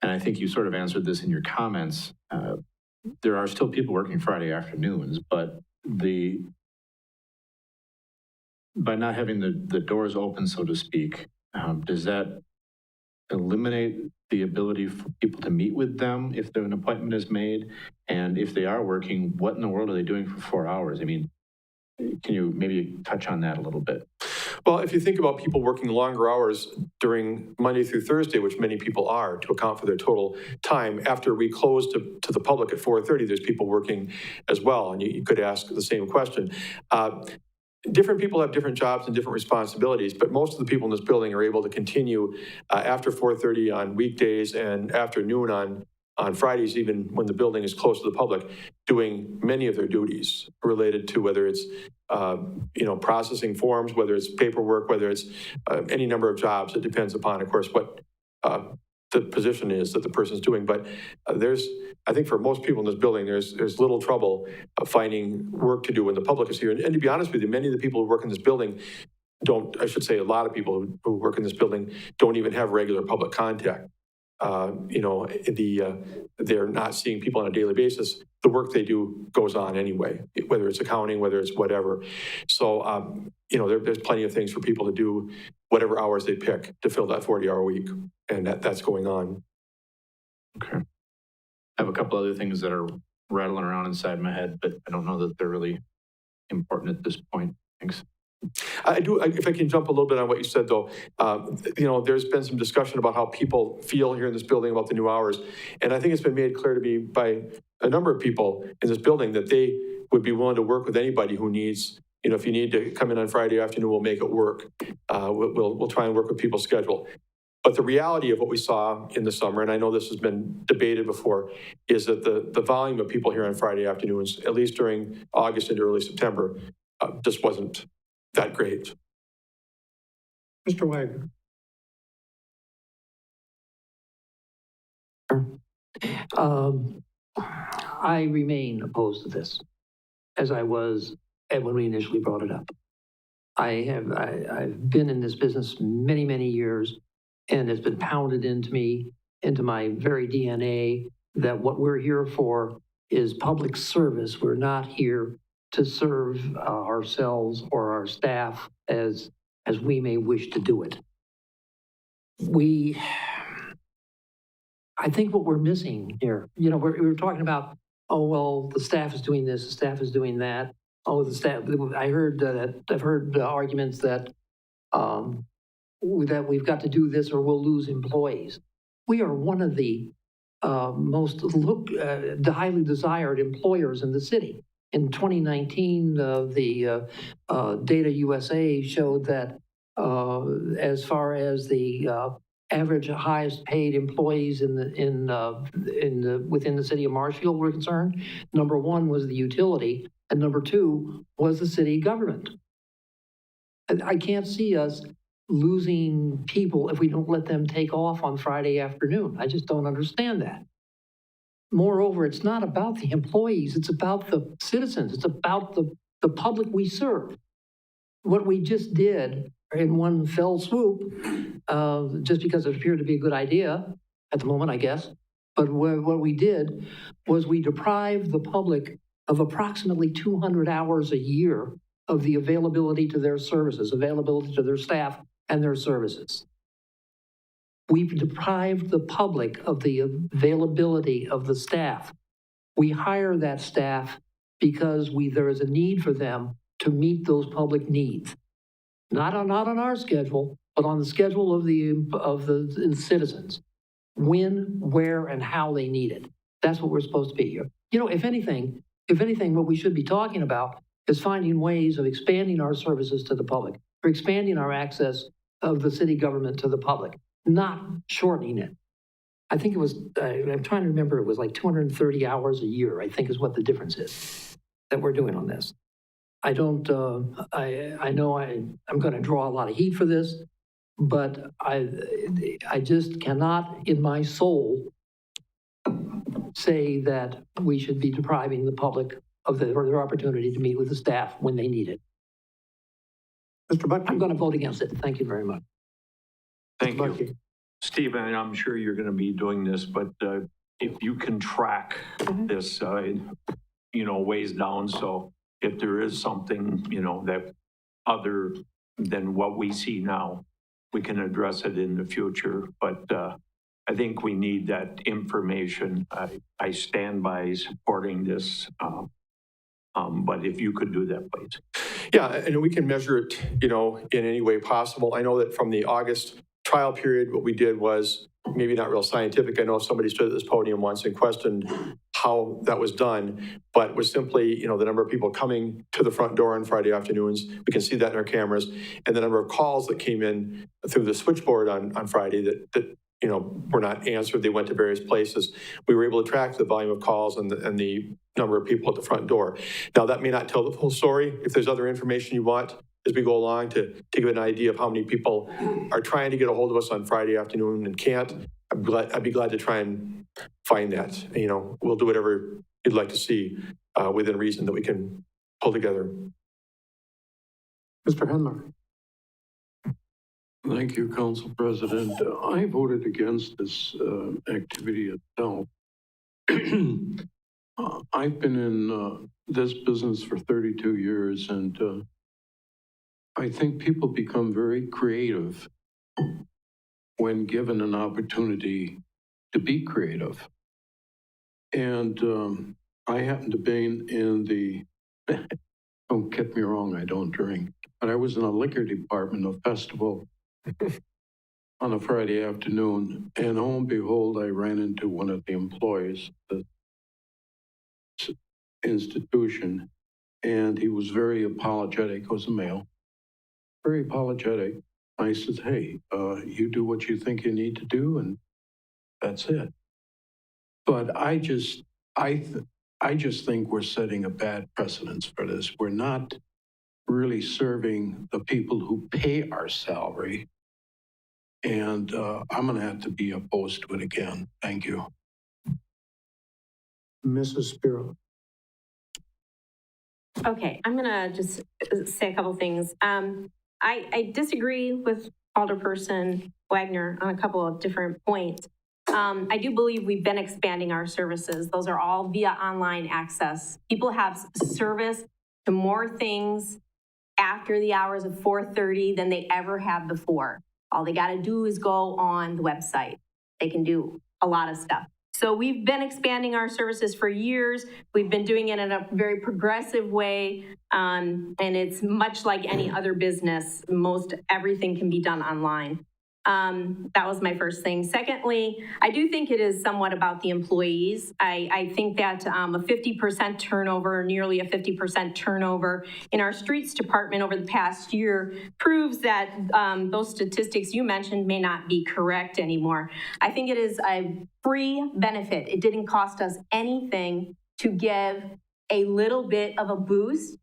And I think you sort of answered this in your comments. There are still people working Friday afternoons, but by not having the doors open, so to speak, does that eliminate the ability for people to meet with them if an appointment is made? And if they are working, what in the world are they doing for 4 hours? I mean, can you maybe touch on that a little bit? Well, if you think about people working longer hours during Monday through Thursday, which many people are, to account for their total time, after we close to the public at 4:30, there's people working as well, and you could ask the same question. different people have different jobs and different responsibilities, but most of the people in this building are able to continue after 4:30 on weekdays and after noon on Fridays, even when the building is closed to the public, doing many of their duties related to whether it's, processing forms, whether it's paperwork, whether it's any number of jobs. It depends upon, of course, what the position is that the person's doing. But I think for most people in this building, there's little trouble finding work to do when the public is here. And to be honest with you, many of the people who work in this building a lot of people who work in this building don't even have regular public contact. They're not seeing people on a daily basis. The work they do goes on anyway, whether it's accounting, whether it's whatever. So, there's plenty of things for people to do, whatever hours they pick to fill that 40-hour week. And that's going on. Okay. I have a couple other things that are rattling around inside my head, but I don't know that they're really important at this point. Thanks. I do, if I can jump a little bit on what you said, though, there's been some discussion about how people feel here in this building about the new hours. And I think it's been made clear to me by a number of people in this building that they would be willing to work with anybody who needs, if you need to come in on Friday afternoon, we'll make it work. We'll try and work with people's schedule. But the reality of what we saw in the summer, and I know this has been debated before, is that the volume of people here on Friday afternoons, at least during August and early September, just wasn't that great. Mr. Wagner. I remain opposed to this, as I was when we initially brought it up. I've been in this business many, many years, and it's been pounded into me, into my very DNA, that what we're here for is public service. We're not here to serve ourselves or our staff as we may wish to do it. I think what we're missing here, we're talking about, oh, well, the staff is doing this, the staff is doing that. Oh, the staff, I've heard arguments that we've got to do this or we'll lose employees. We are one of the most highly desired employers in the city. In 2019, the Data USA showed that as far as the average highest paid employees within the city of Marshfield were concerned, number one was the utility, and number two was the city government. I can't see us losing people if we don't let them take off on Friday afternoon. I just don't understand that. Moreover, it's not about the employees, it's about the citizens, it's about the public we serve. What we just did in one fell swoop, just because it appeared to be a good idea at the moment, I guess, but what we did was we deprived the public of approximately 200 hours a year of the availability to their services, availability to their staff and their services. We've deprived the public of the availability of the staff. We hire that staff because there is a need for them to meet those public needs. Not on our schedule, but on the schedule of the citizens. When, where, and how they need it. That's what we're supposed to be here. If anything, what we should be talking about is finding ways of expanding our services to the public, or expanding our access of the city government to the public, not shortening it. I think it was, I'm trying to remember, it was like 230 hours a year, I think is what the difference is that we're doing on this. I don't, I know I'm going to draw a lot of heat for this, but I just cannot in my soul say that we should be depriving the public of their opportunity to meet with the staff when they need it. Mr. Bucky. I'm going to vote against it. Thank you very much. Thank you. Steve, and I'm sure you're going to be doing this, but if you can track this, ways down, so if there is something, that other than what we see now, we can address it in the future. But I think we need that information. I stand by supporting this, but if you could do that, please. Yeah, and we can measure it, in any way possible. I know that from the August trial period, what we did was maybe not real scientific. I know somebody stood at this podium once and questioned how that was done, but was simply, the number of people coming to the front door on Friday afternoons. We can see that in our cameras, and the number of calls that came in through the switchboard on Friday that were not answered. They went to various places. We were able to track the volume of calls and the number of people at the front door. Now, that may not tell the full story. If there's other information you want as we go along to give an idea of how many people are trying to get a hold of us on Friday afternoon and can't, I'd be glad to try and find that. We'll do whatever you'd like to see within reason that we can pull together. Mr. Hendler. Thank you, Council President. I voted against this activity itself. I've been in this business for 32 years, and I think people become very creative when given an opportunity to be creative. And I happen to be in the, don't get me wrong, I don't drink, but I was in a liquor department of festival on a Friday afternoon, and lo and behold, I ran into one of the employees of the institution, and he was very apologetic. He was a male, very apologetic. I said, hey, you do what you think you need to do, and that's it. But I just think we're setting a bad precedence for this. We're not really serving the people who pay our salary. And I'm going to have to be opposed to it again. Thank you. Mrs. Spiro. Okay, I'm gonna just say a couple things. I disagree with Alderperson Wagner on a couple of different points. I do believe we've been expanding our services. Those are all via online access. People have service to more things after the hours of 4:30 than they ever have before. All they got to do is go on the website. They can do a lot of stuff. So we've been expanding our services for years. We've been doing it in a very progressive way. And it's much like any other business. Most everything can be done online. That was my first thing. Secondly, I do think it is somewhat about the employees. I think that a 50% turnover, nearly a 50% turnover in our streets department over the past year proves that those statistics you mentioned may not be correct anymore. I think it is a free benefit. It didn't cost us anything to give a little bit of a boost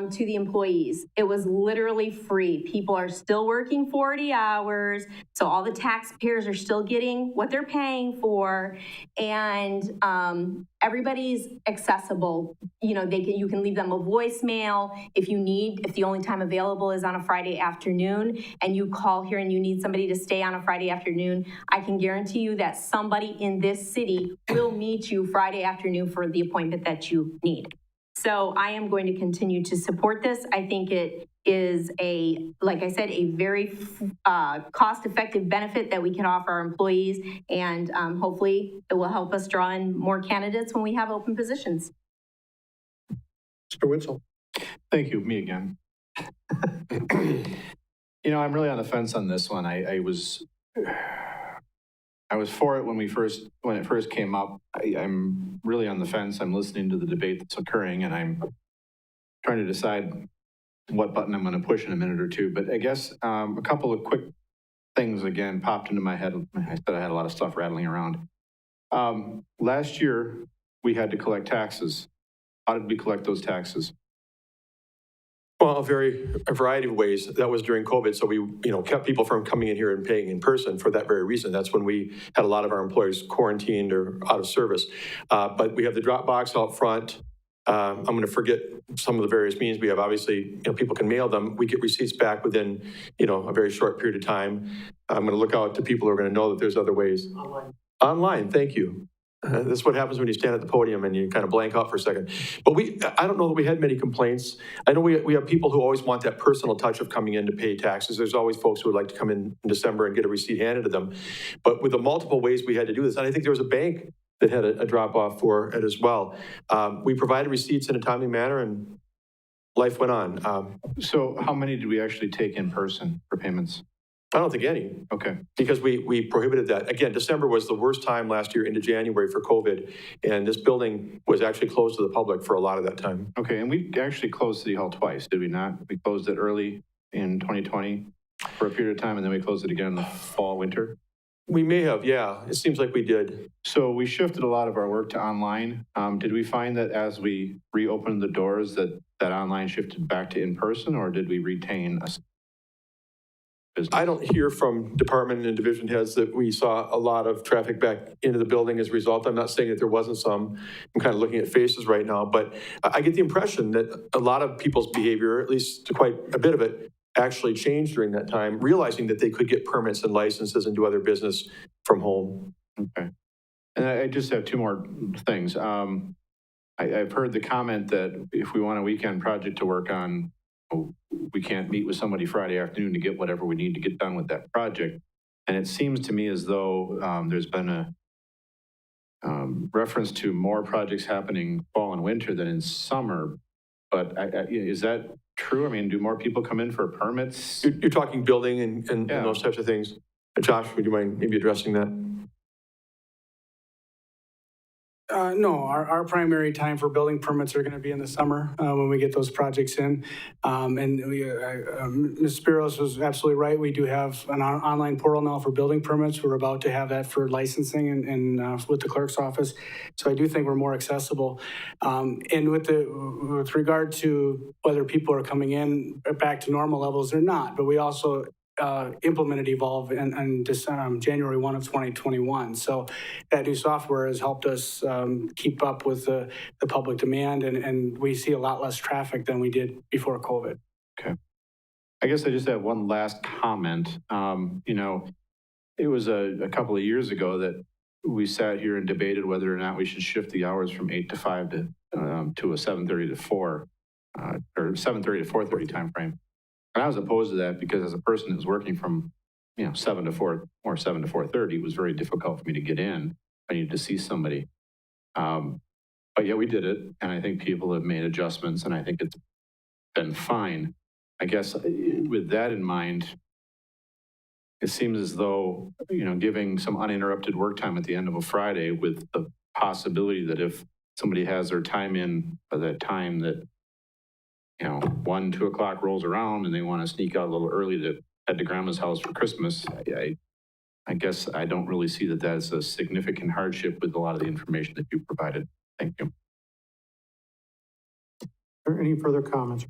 to the employees. It was literally free. People are still working 40 hours, so all the taxpayers are still getting what they're paying for, and everybody's accessible. You can leave them a voicemail if you need, if the only time available is on a Friday afternoon, and you call here and you need somebody to stay on a Friday afternoon, I can guarantee you that somebody in this city will meet you Friday afternoon for the appointment that you need. So I am going to continue to support this. I think it is like I said, a very cost-effective benefit that we can offer our employees, and hopefully it will help us draw in more candidates when we have open positions. Mr. Witzel. Thank you, me again. I'm really on the fence on this one. I was for it when it first came up. I'm really on the fence. I'm listening to the debate that's occurring, and I'm trying to decide what button I'm going to push in a minute or two. But I guess a couple of quick things again popped into my head. I said I had a lot of stuff rattling around. Last year, we had to collect taxes. How did we collect those taxes? Well, a variety of ways. That was during COVID, so we, kept people from coming in here and paying in person for that very reason. That's when we had a lot of our employees quarantined or out of service. But we have the drop box out front. I'm going to forget some of the various means we have. Obviously, people can mail them. We get receipts back within, a very short period of time. I'm going to look out to people who are going to know that there's other ways. Online, thank you. This is what happens when you stand at the podium and you kind of blank out for a second. But I don't know that we had many complaints. I know we have people who always want that personal touch of coming in to pay taxes. There's always folks who would like to come in December and get a receipt handed to them. But with the multiple ways we had to do this, and I think there was a bank that had a drop-off for it as well. We provided receipts in a timely manner, and life went on. So how many did we actually take in person for payments? I don't think any. Okay. Because we prohibited that. Again, December was the worst time last year into January for COVID, and this building was actually closed to the public for a lot of that time. Okay, and we actually closed City Hall twice, did we not? We closed it early in 2020 for a period of time, and then we closed it again in the fall, winter. We may have, yeah. It seems like we did. So we shifted a lot of our work to online. Did we find that as we reopened the doors that online shifted back to in-person, or did we retain a business? I don't hear from department and division heads that we saw a lot of traffic back into the building as a result. I'm not saying that there wasn't some. I'm kind of looking at faces right now, but I get the impression that a lot of people's behavior, at least quite a bit of it, actually changed during that time, realizing that they could get permits and licenses and do other business from home. Okay. And I just have two more things. I've heard the comment that if we want a weekend project to work on, we can't meet with somebody Friday afternoon to get whatever we need to get done with that project. And it seems to me as though there's been a reference to more projects happening fall and winter than in summer. But is that true? I mean, do more people come in for permits? You're talking building and those types of things. Josh, would you mind maybe addressing that? No, our primary time for building permits are going to be in the summer when we get those projects in. And Ms. Spiros was absolutely right. We do have an online portal now for building permits. We're about to have that for licensing and with the clerk's office. So I do think we're more accessible. And with regard to whether people are coming in back to normal levels or not, but we also implemented Evolve in January 1 of 2021. So that new software has helped us keep up with the public demand, and we see a lot less traffic than we did before COVID. Okay. I guess I just have one last comment. You know, it was a couple of years ago that we sat here and debated whether or not we should shift the hours from 8 to 5 to a 7:30 to 4 or 7:30 to 4:30 timeframe. And I was opposed to that because as a person who's working from, 7 to 4 or 7 to 4:30, it was very difficult for me to get in. I needed to see somebody. But yeah, we did it. And I think people have made adjustments and I think it's been fine. I guess with that in mind, it seems as though, giving some uninterrupted work time at the end of a Friday with the possibility that if somebody has their time in by that time that 1, 2 o'clock rolls around and they want to sneak out a little early to head to grandma's house for Christmas, I guess I don't really see that that's a significant hardship with a lot of the information that you provided. Thank you. Are there any further comments?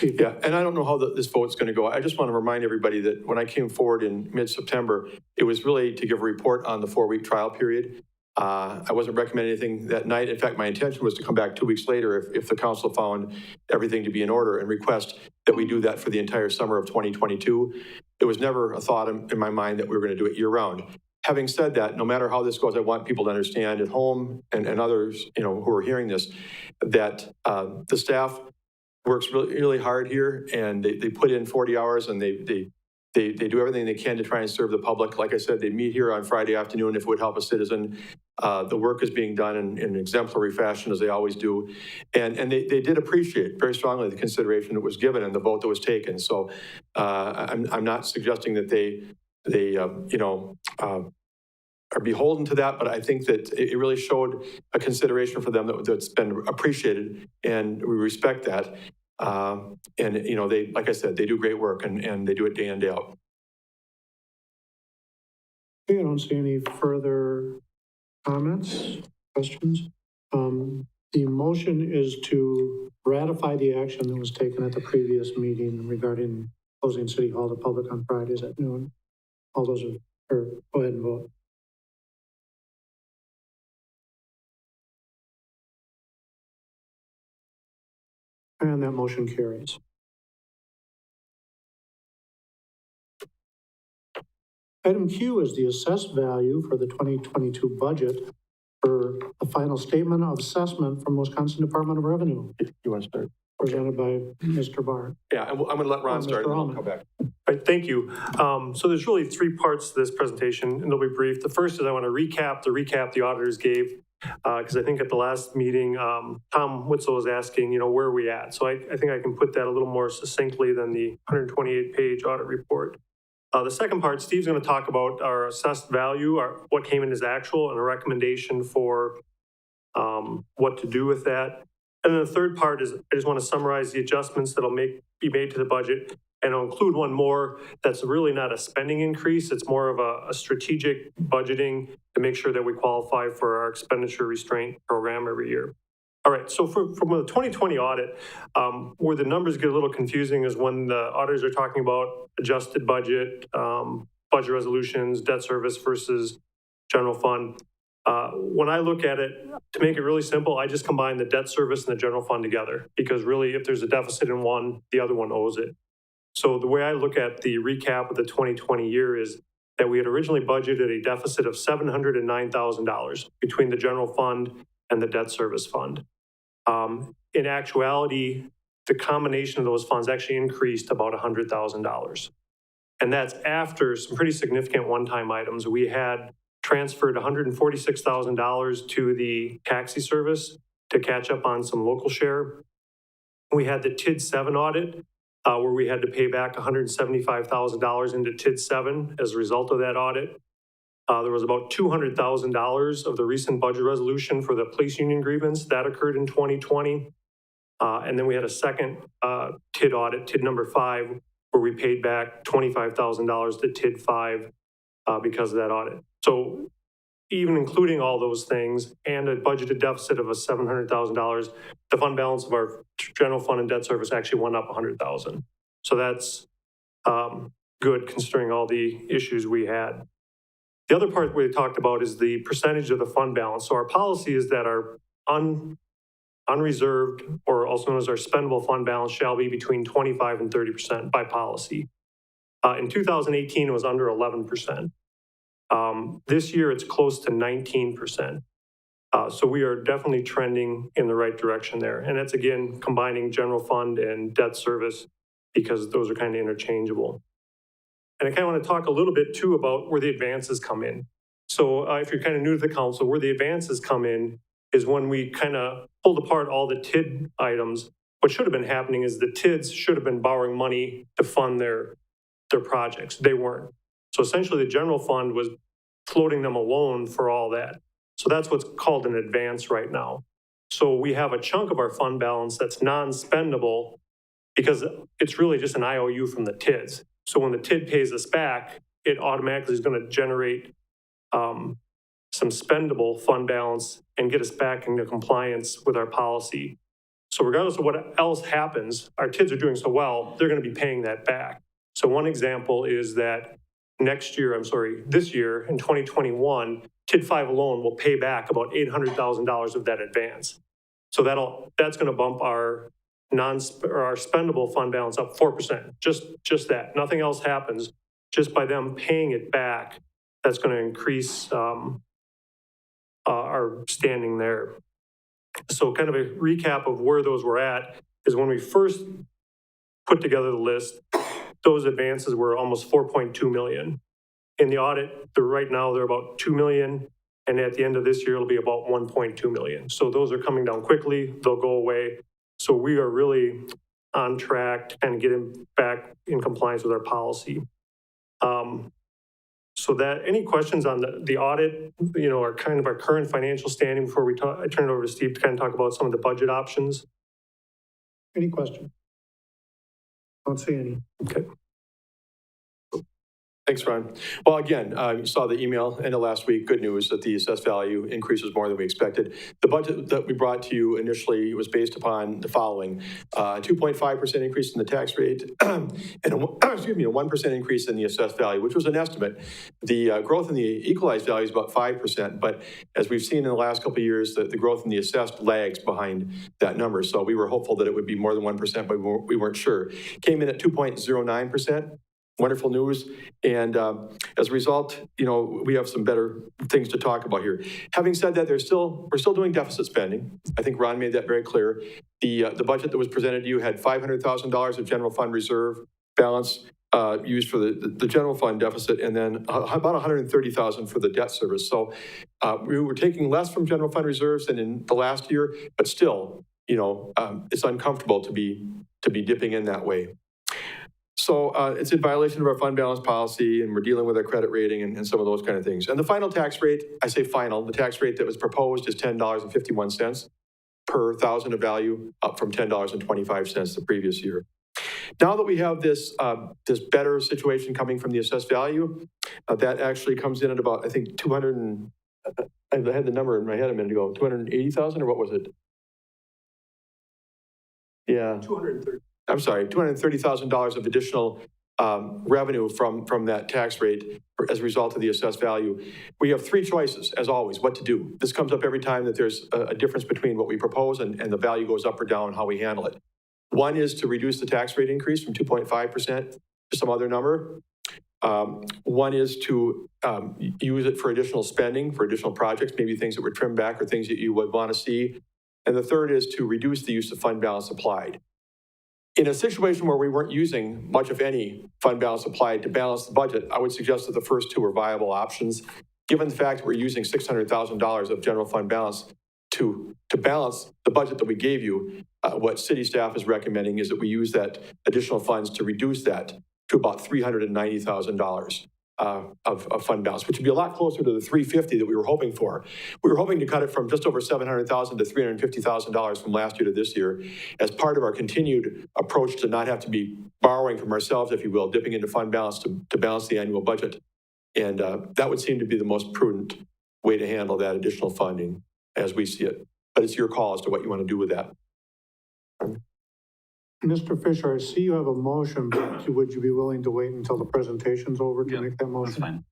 Yeah, and I don't know how this vote's going to go. I just want to remind everybody that when I came forward in mid-September, it was really to give a report on the 4-week trial period. I wasn't recommending anything that night. In fact, my intention was to come back 2 weeks later if the council found everything to be in order and request that we do that for the entire summer of 2022. It was never a thought in my mind that we were going to do it year round. Having said that, no matter how this goes, I want people to understand at home and others, who are hearing this, that the staff works really, really hard here and they put in 40 hours and they do everything they can to try and serve the public. Like I said, they meet here on Friday afternoon if it would help a citizen. The work is being done in an exemplary fashion, as they always do. And they did appreciate very strongly the consideration that was given and the vote that was taken. So I'm not suggesting that they are beholden to that, but I think that it really showed a consideration for them that's been appreciated, and we respect that. And they, like I said, they do great work and they do it day in, day out. Okay, I don't see any further comments, questions. The motion is to ratify the action that was taken at the previous meeting regarding closing City Hall to public on Fridays at noon. All those go ahead and vote. And that motion carries. Item Q is the assessed value for the 2022 budget for the final statement of assessment from Wisconsin Department of Revenue. You want to start? Presented by Mr. Bart. Yeah, I'm going to let Ron start and then I'll come back. All right, thank you. So there's really 3 parts to this presentation, and they'll be brief. The first is I want to recap the auditors gave because I think at the last meeting, Tom Witzel was asking, where are we at? So I think I can put that a little more succinctly than the 128-page audit report. The second part, Steve's going to talk about our assessed value, what came in as actual, and a recommendation for what to do with that. And then the third part is I just want to summarize the adjustments that'll be made to the budget. And I'll include one more that's really not a spending increase. It's more of a strategic budgeting to make sure that we qualify for our expenditure restraint program every year. All right, so from the 2020 audit, where the numbers get a little confusing is when the auditors are talking about adjusted budget, budget resolutions, debt service versus general fund. When I look at it, to make it really simple, I just combine the debt service and the general fund together, because really if there's a deficit in one, the other one owes it. So the way I look at the recap of the 2020 year is that we had originally budgeted a deficit of $709,000 between the general fund and the debt service fund. In actuality, the combination of those funds actually increased about $100,000. And that's after some pretty significant one-time items. We had transferred $146,000 to the taxi service to catch up on some local share. We had the TID 7 audit, where we had to pay back $175,000 into TID 7 as a result of that audit. There was about $200,000 of the recent budget resolution for the police union grievance that occurred in 2020. And then we had a second TID audit, TID number 5, where we paid back $25,000 to TID 5 because of that audit. So even including all those things and a budgeted deficit of $700,000, the fund balance of our general fund and debt service actually went up $100,000. So that's good considering all the issues we had. The other part we talked about is the percentage of the fund balance. So our policy is that our unreserved, or also known as our spendable fund balance, shall be between 25 and 30% by policy. In 2018, it was under 11%. This year, it's close to 19%. So we are definitely trending in the right direction there. And that's, again, combining general fund and debt service, because those are kind of interchangeable. And I kind of want to talk a little bit too about where the advances come in. So if you're kind of new to the council, where the advances come in is when we kind of pulled apart all the TID items. What should have been happening is the TIDs should have been borrowing money to fund their projects. They weren't. So essentially the general fund was floating them a loan for all that. So that's what's called an advance right now. So we have a chunk of our fund balance that's non-spendable because it's really just an IOU from the TIDs. So when the TID pays us back, it automatically is going to generate some spendable fund balance and get us back into compliance with our policy. So regardless of what else happens, our TIDs are doing so well, they're going to be paying that back. So one example is that this year in 2021, TID 5 alone will pay back about $800,000 of that advance. So that's going to bump our spendable fund balance up 4%. Just that. Nothing else happens. Just by them paying it back, that's going to increase our standing there. So kind of a recap of where those were at is when we first put together the list, those advances were almost 4.2 million. In the audit, right now they're about 2 million, and at the end of this year, it'll be about 1.2 million. So those are coming down quickly, they'll go away. So we are really on track to kind of get back in compliance with our policy. So that, any questions on the audit, our kind of our current financial standing before I turn it over to Steve to kind of talk about some of the budget options? Any questions? Don't see any. Okay. Thanks, Ron. Well, again, you saw the email end of last week. Good news that the assessed value increases more than we expected. The budget that we brought to you initially was based upon the following: 2.5% increase in the tax rate, and a 1% increase in the assessed value, which was an estimate. The growth in the equalized value is about 5%, but as we've seen in the last couple of years, the growth in the assessed lags behind that number. So we were hopeful that it would be more than 1%, but we weren't sure. Came in at 2.09%. Wonderful news. And as a result, we have some better things to talk about here. Having said that, we're still doing deficit spending. I think Ron made that very clear. The budget that was presented to you had $500,000 of general fund reserve balance used for the general fund deficit, and then about $130,000 for the debt service. So We were taking less from general fund reserves than in the last year, but still, it's uncomfortable to be dipping in that way. So it's in violation of our fund balance policy, and we're dealing with our credit rating and some of those kind of things. And the final tax rate, I say final, the tax rate that was proposed is $10.51 per thousand of value, up from $10.25 the previous year. Now that we have this better situation coming from the assessed value, that actually comes in at about, I think, 200 and, I had the number in my head a minute ago, 280,000, or what was it? Yeah. 230. I'm sorry, $230,000 of additional revenue from that tax rate as a result of the assessed value. We have three choices, as always, what to do. This comes up every time that there's a difference between what we propose and the value goes up or down, how we handle it. One is to reduce the tax rate increase from 2.5% to some other number. One is to use it for additional spending, for additional projects, maybe things that were trimmed back or things that you would want to see. And the third is to reduce the use of fund balance applied. In a situation where we weren't using much of any fund balance applied to balance the budget, I would suggest that the first two are viable options, given the fact that we're using $600,000 of general fund balance to balance the budget that we gave you. What city staff is recommending is that we use that additional funds to reduce that to about $390,000 of fund balance, which would be a lot closer to the $350,000 that we were hoping for. We were hoping to cut it from just over $700,000 to $350,000 from last year to this year as part of our continued approach to not have to be borrowing from ourselves, if you will, dipping into fund balance to balance the annual budget. And that would seem to be the most prudent way to handle that additional funding as we see it. But it's your call as to what you want to do with that. Mr. Fisher, I see you have a motion, but would you be willing to wait until the presentation's over to make that motion? That's fine.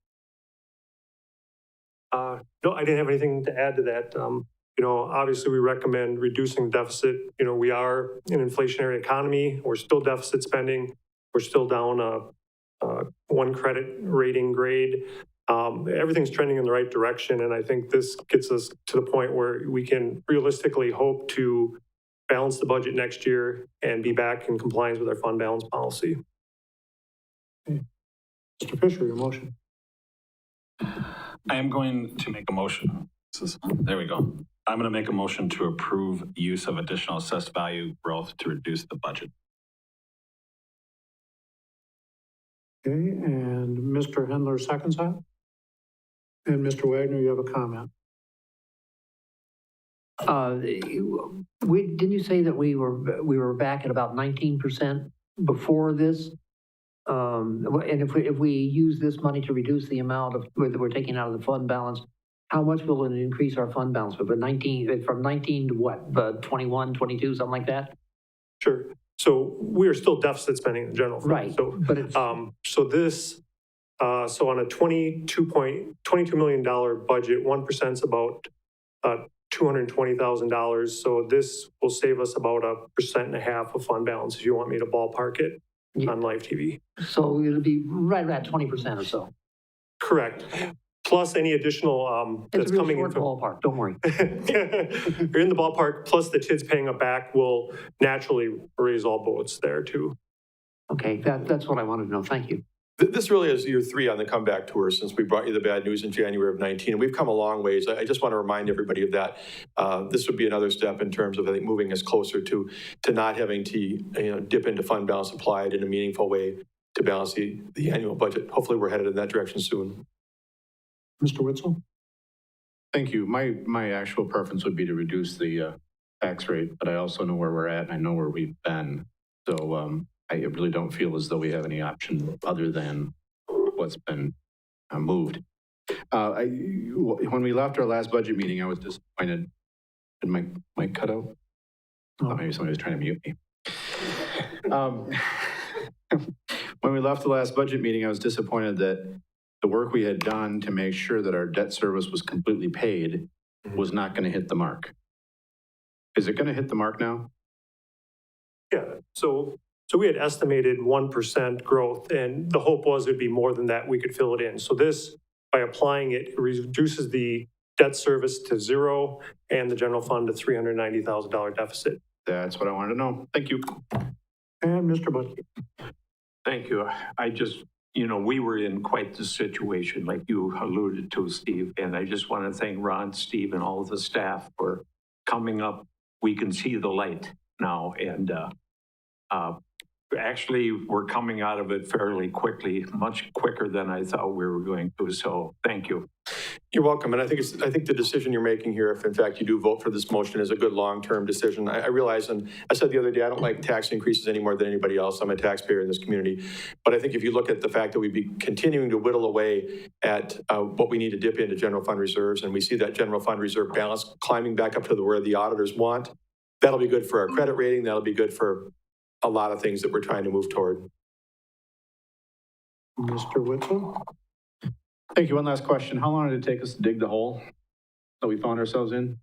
No, I didn't have anything to add to that. Obviously we recommend reducing deficit. We are an inflationary economy. We're still deficit spending. We're still down one credit rating grade. Everything's trending in the right direction. And I think this gets us to the point where we can realistically hope to balance the budget next year and be back in compliance with our fund balance policy. Okay. Mr. Fisher, your motion. I am going to make a motion. There we go. I'm going to make a motion to approve use of additional assessed value growth to reduce the budget. Okay, and Mr. Hendler seconds that. And Mr. Wagner, you have a comment. Didn't you say that we were back at about 19% before this? And if we use this money to reduce the amount that we're taking out of the fund balance, how much will it increase our fund balance? From 19 to what? 21, 22, something like that? Sure. So we are still deficit spending in the general fund. Right. So, but it's, so on a $22 million budget, 1% is about $220,000. So this will save us about 1.5% of fund balance, if you want me to ballpark it on live TV. So it'll be right around 20% or so. Correct. Plus any additional that's coming in from ballpark. Don't worry. You're in the ballpark. Plus the kids paying it back will naturally raise all boats there too. Okay, that's what I wanted to know. Thank you. This really is year 3 on the comeback tour since we brought you the bad news in January of 19. And we've come a long ways. I just want to remind everybody of that. This would be another step in terms of, I think, moving us closer to not having to dip into fund balance applied in a meaningful way to balance the annual budget. Hopefully we're headed in that direction soon. Mr. Witzel? Thank you. My actual preference would be to reduce the tax rate, but I also know where we're at and I know where we've been. So I really don't feel as though we have any option other than what's been moved. When we left our last budget meeting, I was disappointed. Did my mic cut out? Oh, maybe somebody was trying to mute me. When we left the last budget meeting, I was disappointed that the work we had done to make sure that our debt service was completely paid was not going to hit the mark. Is it going to hit the mark now? Yeah. So we had estimated 1% growth, and the hope was it'd be more than that. We could fill it in. So this, by applying it, reduces the debt service to 0 and the general fund to $390,000 deficit. That's what I wanted to know. Thank you. And Mr. Buskey. Thank you. I just you know, we were in quite the situation, like you alluded to, Steve. And I just want to thank Ron, Steve, and all of the staff for coming up. We can see the light now, and actually, we're coming out of it fairly quickly, much quicker than I thought we were going to. So thank you. You're welcome. And I think the decision you're making here, if in fact you do vote for this motion, is a good long-term decision. I realize, and I said the other day, I don't like tax increases any more than anybody else. I'm a taxpayer in this community. But I think if you look at the fact that we'd be continuing to whittle away at what we need to dip into general fund reserves, and we see that general fund reserve balance climbing back up to where the auditors want, that'll be good for our credit rating. That'll be good for a lot of things that we're trying to move toward. Mr. Whitson? Thank you. One last question. How long did it take us to dig the hole that we found ourselves in?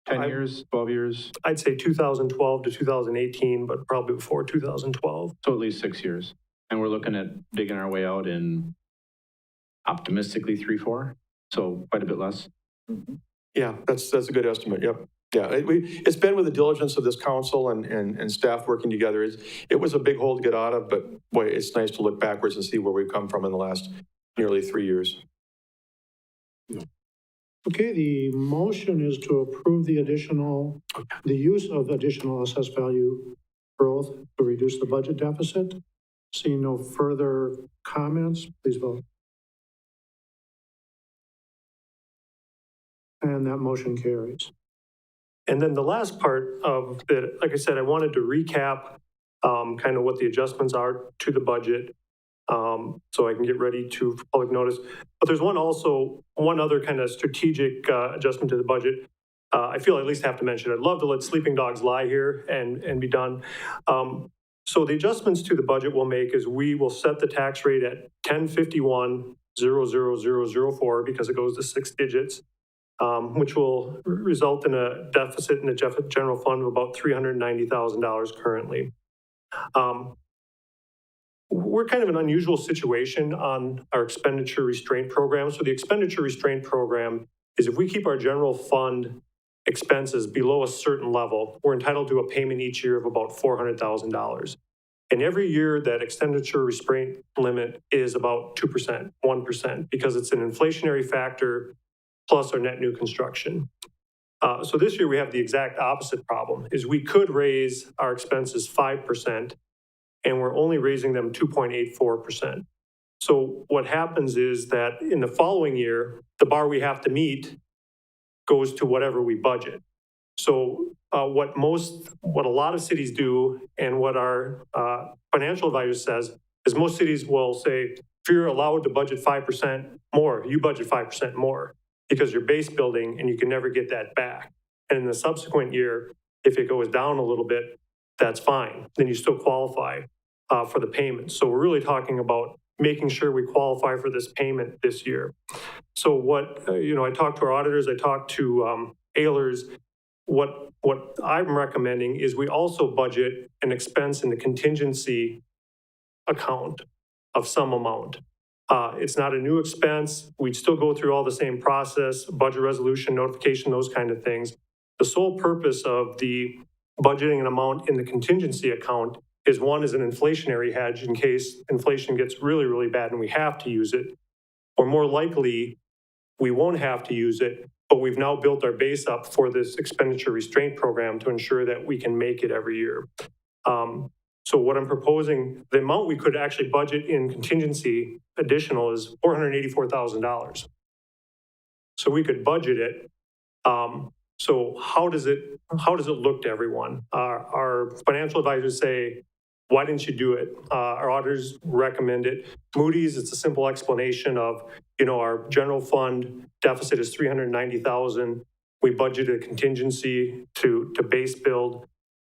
10 years, 12 years? I'd say 2012 to 2018, but probably before 2012. So at least 6 years. And we're looking at digging our way out in optimistically 3-4, so quite a bit less. Yeah, that's a good estimate. Yep. Yeah, it's been with the diligence of this council and staff working together. It was a big hole to get out of, but boy, it's nice to look backwards and see where we've come from in the last nearly 3 years. Okay, the motion is to approve the use of additional assessed value growth to reduce the budget deficit. Seeing no further comments, please vote. And that motion carries. And then the last part of it, like I said, I wanted to recap kind of what the adjustments are to the budget, so I can get ready to public notice. But there's one other kind of strategic adjustment to the budget. I feel I at least have to mention. I'd love to let sleeping dogs lie here and be done. So the adjustments to the budget we'll make is we will set the tax rate at 1051,00004 because it goes to 6 digits. Which will result in a deficit in the general fund of about $390,000 currently. We're kind of an unusual situation on our expenditure restraint program. So the expenditure restraint program is if we keep our general fund expenses below a certain level, we're entitled to a payment each year of about $400,000. And every year that expenditure restraint limit is about 2%, 1%, because it's an inflationary factor plus our net new construction. So this year we have the exact opposite problem, is we could raise our expenses 5% and we're only raising them 2.84%. So what happens is that in the following year, the bar we have to meet goes to whatever we budget. So what a lot of cities do and what our financial advisor says is most cities will say, if you're allowed to budget 5% more, you budget 5% more, because you're base building and you can never get that back. And in the subsequent year, if it goes down a little bit, that's fine. Then you still qualify for the payment. So we're really talking about making sure we qualify for this payment this year. So what, I talked to our auditors, I talked to Ehlers. What I'm recommending is we also budget an expense in the contingency account of some amount. It's not a new expense. We'd still go through all the same process, budget resolution, notification, those kind of things. The sole purpose of the budgeting an amount in the contingency account is an inflationary hedge in case inflation gets really, really bad and we have to use it. Or more likely, we won't have to use it, but we've now built our base up for this expenditure restraint program to ensure that we can make it every year. So what I'm proposing, the amount we could actually budget in contingency additional is $484,000. So we could budget it. So how does it look to everyone? Our financial advisors say, why didn't you do it? Our auditors recommend it. Moody's, it's a simple explanation of, our general fund deficit is $390,000. We budgeted a contingency to base build.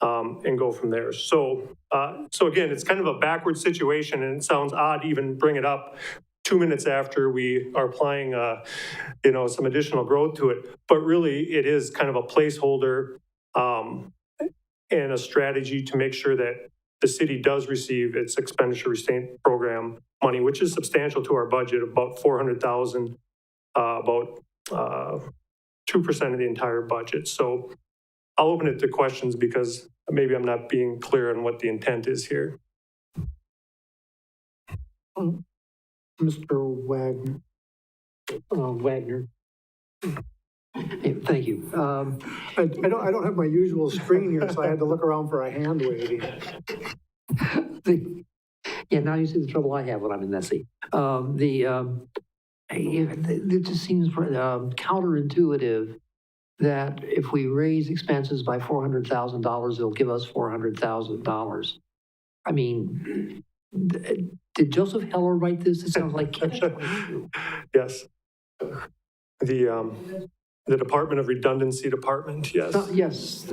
And go from there. So again, it's kind of a backward situation, and it sounds odd to even bring it up 2 minutes after we are applying, some additional growth to it. But really, it is kind of a placeholder and a strategy to make sure that the city does receive its expenditure restraint program money, which is substantial to our budget, about $400,000, about 2% of the entire budget. So I'll open it to questions because maybe I'm not being clear on what the intent is here. Mr. Wagner. Wagner. Hey, thank you. I don't have my usual screen here, so I had to look around for a hand waving. Yeah, now you see the trouble I have when I'm in that seat. It just seems counterintuitive that if we raise expenses by $400,000, it'll give us $400,000. I mean, did Joseph Heller write this? It sounds like catch-22. Yes. The Department of Redundancy Department, yes. Yes,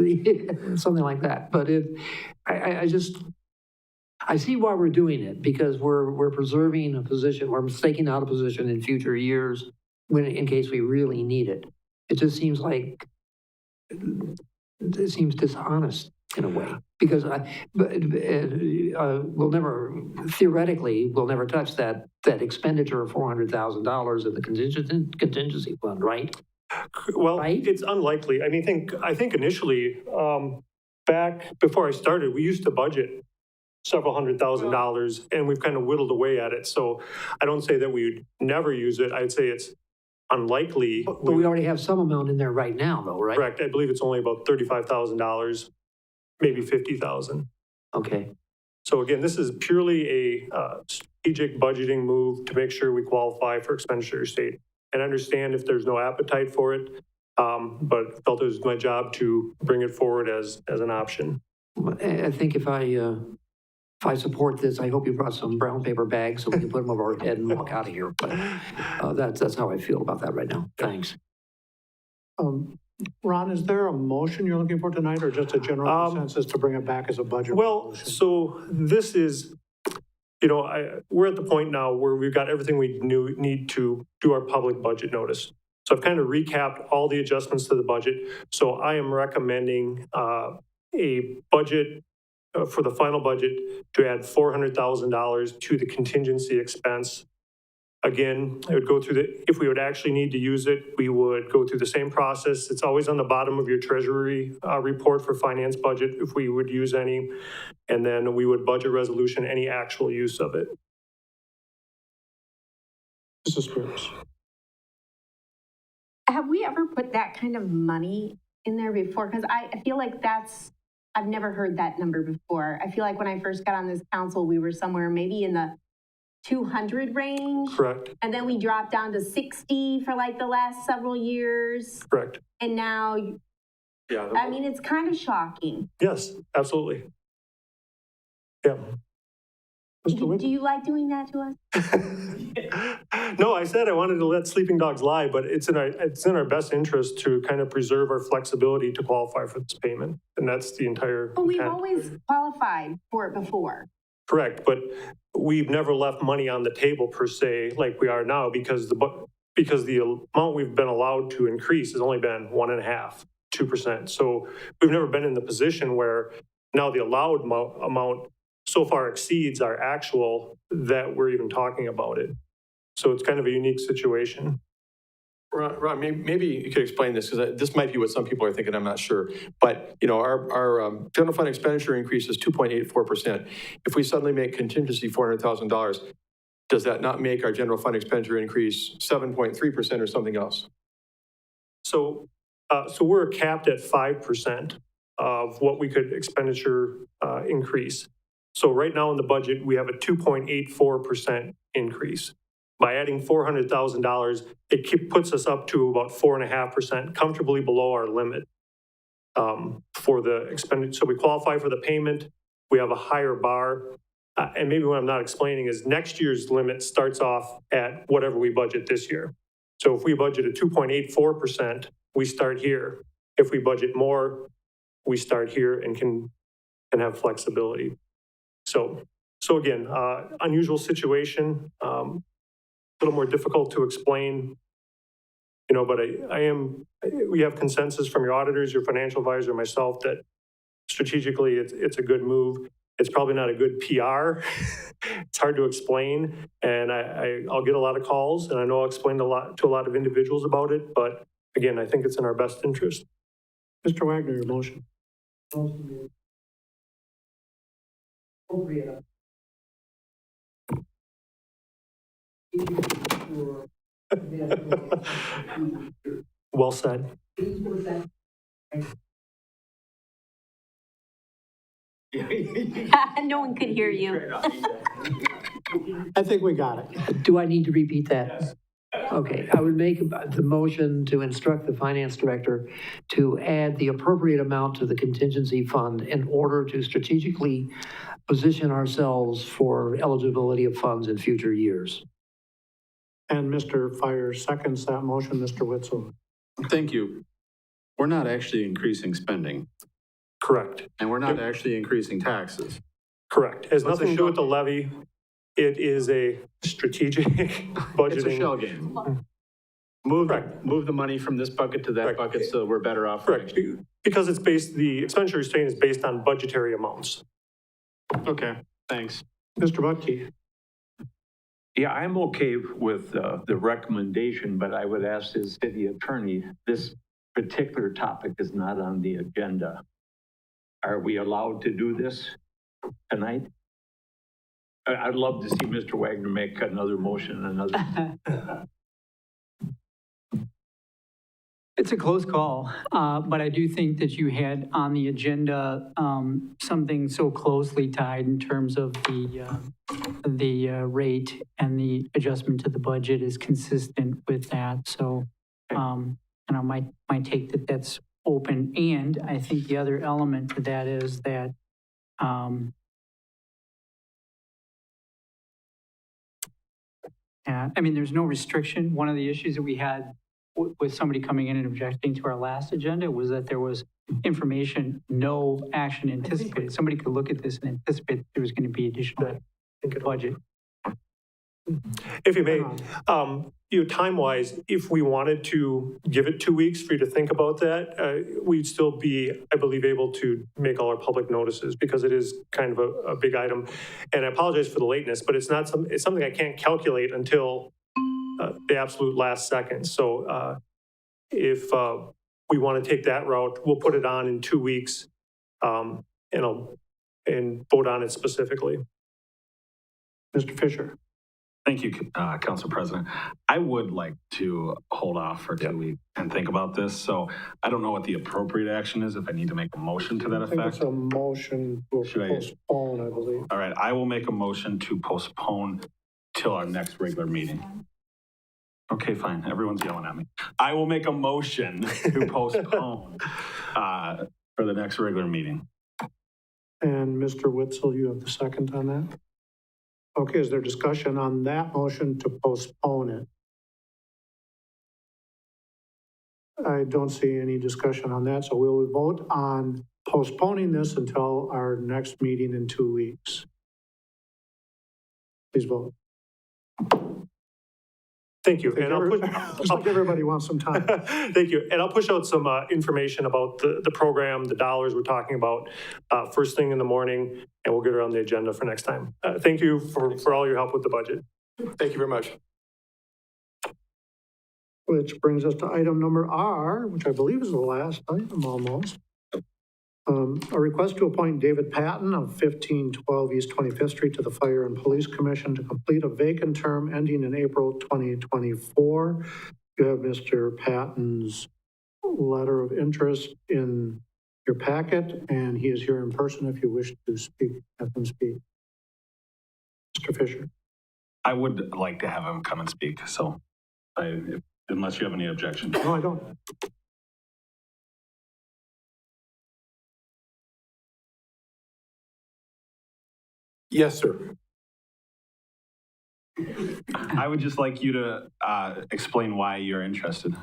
something like that. But I see why we're doing it, because we're preserving a position, we're staking out a position in future years in case we really need it. It just seems like, it seems dishonest in a way, because we'll never, theoretically, we'll never touch that expenditure of $400,000 in the contingency fund, right? Well, it's unlikely. I mean, I think initially, back before I started, we used to budget several $100,000, and we've kind of whittled away at it. So I don't say that we'd never use it. I'd say it's unlikely. But we already have some amount in there right now, though, right? Correct. I believe it's only about $35,000, maybe $50,000. Okay. So again, this is purely a strategic budgeting move to make sure we qualify for expenditure state. And understand if there's no appetite for it, but felt it was my job to bring it forward as an option. I think if I support this, I hope you brought some brown paper bags so we can put them over our head and walk out of here. But that's how I feel about that right now. Thanks. Ron, is there a motion you're looking for tonight, or just a general consensus to bring it back as a budget resolution? So this is, we're at the point now where we've got everything we need to do our public budget notice. So I've kind of recapped all the adjustments to the budget. So I am recommending a budget for the final budget to add $400,000 to the contingency expense. Again, I would go through if we would actually need to use it, we would go through the same process. It's always on the bottom of your treasury report for finance budget if we would use any. And then we would budget resolution any actual use of it. Mrs. Spears. Have we ever put that kind of money in there before? Because I feel like I've never heard that number before. I feel like when I first got on this council, we were somewhere maybe in the 200 range. Correct. And then we dropped down to 60 for like the last several years. Correct. And now, yeah, I mean, it's kind of shocking. Yes, absolutely. Yeah. Do you like doing that to us? No, I said I wanted to let sleeping dogs lie, but it's in our best interest to kind of preserve our flexibility to qualify for this payment. And that's the entire But we've intent. always qualified for it before. Correct, but we've never left money on the table per se like we are now because the amount we've been allowed to increase has only been 1.5%, 2%. So we've never been in the position where now the allowed amount so far exceeds our actual that we're even talking about it. So it's kind of a unique situation. Ron, maybe you could explain this, because this might be what some people are thinking, I'm not sure. But, our general fund expenditure increase is 2.84%. If we suddenly make contingency $400,000, does that not make our general fund expenditure increase 7.3% or something else? So we're capped at 5% of what we could expenditure increase. So right now in the budget, we have a 2.84% increase. By adding $400,000, it puts us up to about 4.5%, comfortably below our limit for the expenditure. So we qualify for the payment. We have a higher bar. And maybe what I'm not explaining is next year's limit starts off at whatever we budget this year. So if we budget at 2.84%, we start here. If we budget more, we start here and can have flexibility. So again, unusual situation. A little more difficult to explain, but we have consensus from your auditors, your financial advisor, myself, that strategically it's a good move. It's probably not a good PR. It's hard to explain. And I'll get a lot of calls, and I know I'll explain to a lot of individuals about it. But again, I think it's in our best interest. Mr. Wagner, your motion. Well said. No one could hear you. I think we got it. Do I need to repeat that? Okay, I would make the motion to instruct the finance director to add the appropriate amount to the contingency fund in order to strategically position ourselves for eligibility of funds in future years. And Mr. Fire seconds that motion, Mr. Witzel. Thank you. We're not actually increasing spending, Correct. and we're not actually increasing taxes. Correct. Has nothing to do with the levy. It is a strategic budgeting. It's a shell game. Move the money from this bucket to that bucket so we're better off. Correct. Because it's based, the expenditure restraint is based on budgetary amounts. Okay, thanks. Mr. Butke. Yeah, I'm okay with the recommendation, but I would ask the city attorney, this particular topic is not on the agenda. Are we allowed to do this tonight? I'd love to see Mr. Wagner make another motion, It's a close call, but I do think that you had on the agenda something so closely tied in terms of the rate and the adjustment to the budget is consistent with that. So, and I might take that that's open. And I think the other element to that is that I mean, there's no restriction. One of the issues that we had with somebody coming in and objecting to our last agenda was that there was information, no action anticipated. Somebody could look at this and anticipate that there was going to be additional budget. If you may, time-wise, if we wanted to give it 2 weeks for you to think about that, we'd still be, I believe, able to make all our public notices because it is kind of a big item. And I apologize for the lateness, but it's something I can't calculate until the absolute last second. So if we want to take that route, we'll put it on in 2 weeks and vote on it specifically. Mr. Fisher. Thank you, Council President. I would like to hold off for 2 weeks and think about this. So I don't know what the appropriate action is, if I need to make a motion to that I think it's effect. a motion to postpone, I believe. All right, I will make a motion to postpone till our next regular meeting. Okay, fine. Everyone's yelling at me. I will make a motion to postpone for the next regular meeting. And Mr. Witzel, you have the second on that? Okay, is there discussion on that motion to postpone it? I don't see any discussion on that, so we'll vote on postponing this until our next meeting in 2 weeks. Please vote. Thank you. And Looks like everybody wants some time. Thank you. And I'll push out some information about the program, the dollars we're talking about first thing in the morning, and we'll get it on the agenda for next time. Thank you for all your help with the budget. Thank you very much. Which brings us to item number R, which I believe is the last item almost. A request to appoint David Patton of 1512 East 25th Street to the Fire and Police Commission to complete a vacant term ending in April 2024. You have Mr. Patton's letter of interest in your packet, and he is here in person if you wish to speak, have him speak. Mr. Fisher. I would like to have him come and speak, so unless you have any objection. No, I don't. Yes, sir. I would just like you to explain why you're interested.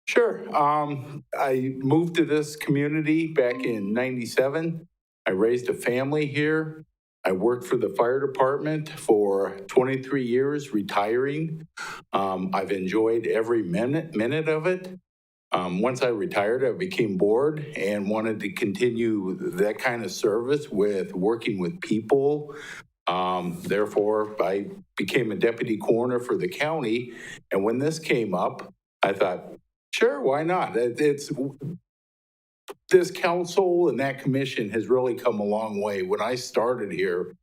Sure. I moved to this community back in '97. I raised a family here. I worked for the fire department for 23 years, retiring. I've enjoyed every minute of it. Once I retired, I became bored and wanted to continue that kind of service with working with people. Therefore, I became a deputy coroner for the county. And when this came up, I thought, sure, why not? This council and that commission has really come a long way. When I started here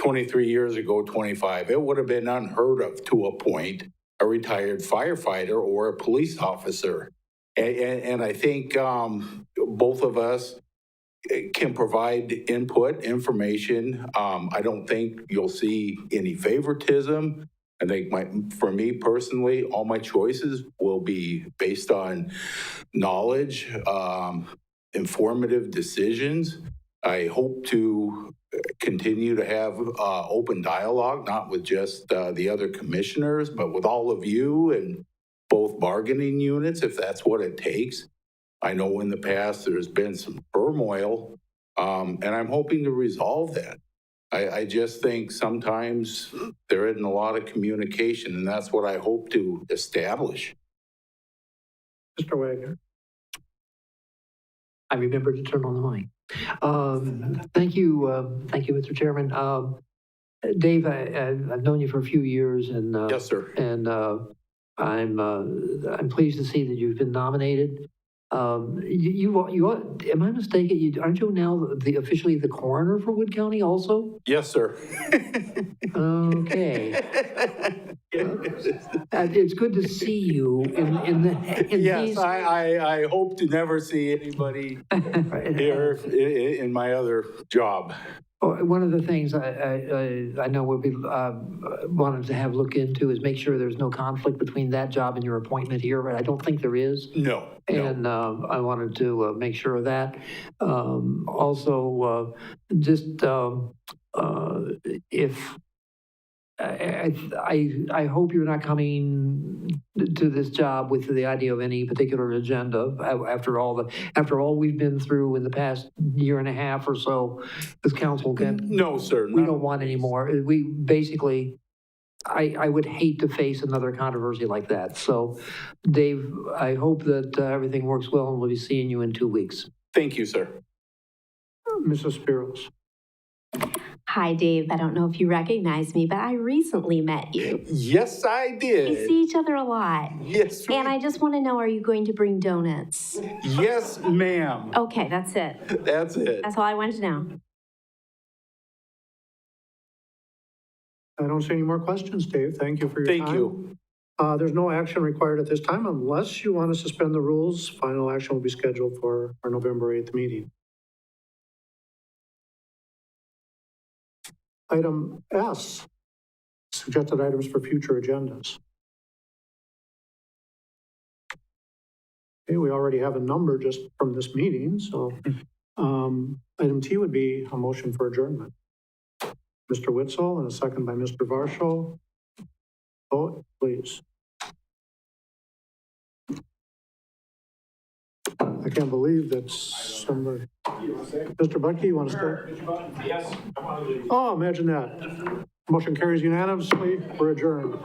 23 years ago, 25, it would have been unheard of to appoint a retired firefighter or a police officer. And I think both of us can provide input, information. I don't think you'll see any favoritism. I think for me personally, all my choices will be based on knowledge, informative decisions. I hope to continue to have open dialogue, not with just the other commissioners, but with all of you and both bargaining units, if that's what it takes. I know in the past there's been some turmoil, and I'm hoping to resolve that. I just think sometimes there isn't a lot of communication, and that's what I hope to establish. Mr. Wagner. I remembered to turn on the mic. Thank you, Mr. Chairman. Dave, I've known you for a few years, and yes, sir. And I'm pleased to see that you've been nominated. You am I mistaken? Aren't you now officially the coroner for Wood County also? Yes, sir. Okay. It's good to see you in yes, these. I hope to never see anybody here in my other job. One of the things I know we'll be wanted to have look into is make sure there's no conflict between that job and your appointment here, but I don't think there is. No. And I wanted to make sure of that. Also, just if I hope you're not coming to this job with the idea of any particular agenda after all we've been through in the past year and a half or so. This council no, sir. We don't want any more. We basically, I would hate to face another controversy like that. So, Dave, I hope that everything works well, and we'll be seeing you in 2 weeks. Thank you, sir. Mrs. Spiros. Hi, Dave. I don't know if you recognize me, but I recently met you. Yes, I did. We see each other a lot. Yes. And I just want to know, are you going to bring donuts? Yes, ma'am. Okay, that's it. That's it. That's all I wanted to know. I don't see any more questions, Dave. Thank you for your time. Thank you. There's no action required at this time unless you want to suspend the rules. Final action will be scheduled for our November 8th meeting. Item S, suggested items for future agendas. Okay, we already have a number just from this meeting, so item T would be a motion for adjournment. Mr. Witzel and a second by Mr. Varsho. Vote, please. I can't believe that somebody. Mr. Bucky, you want to start? Yes. Oh, imagine that. Motion carries unanimously. We're adjourned.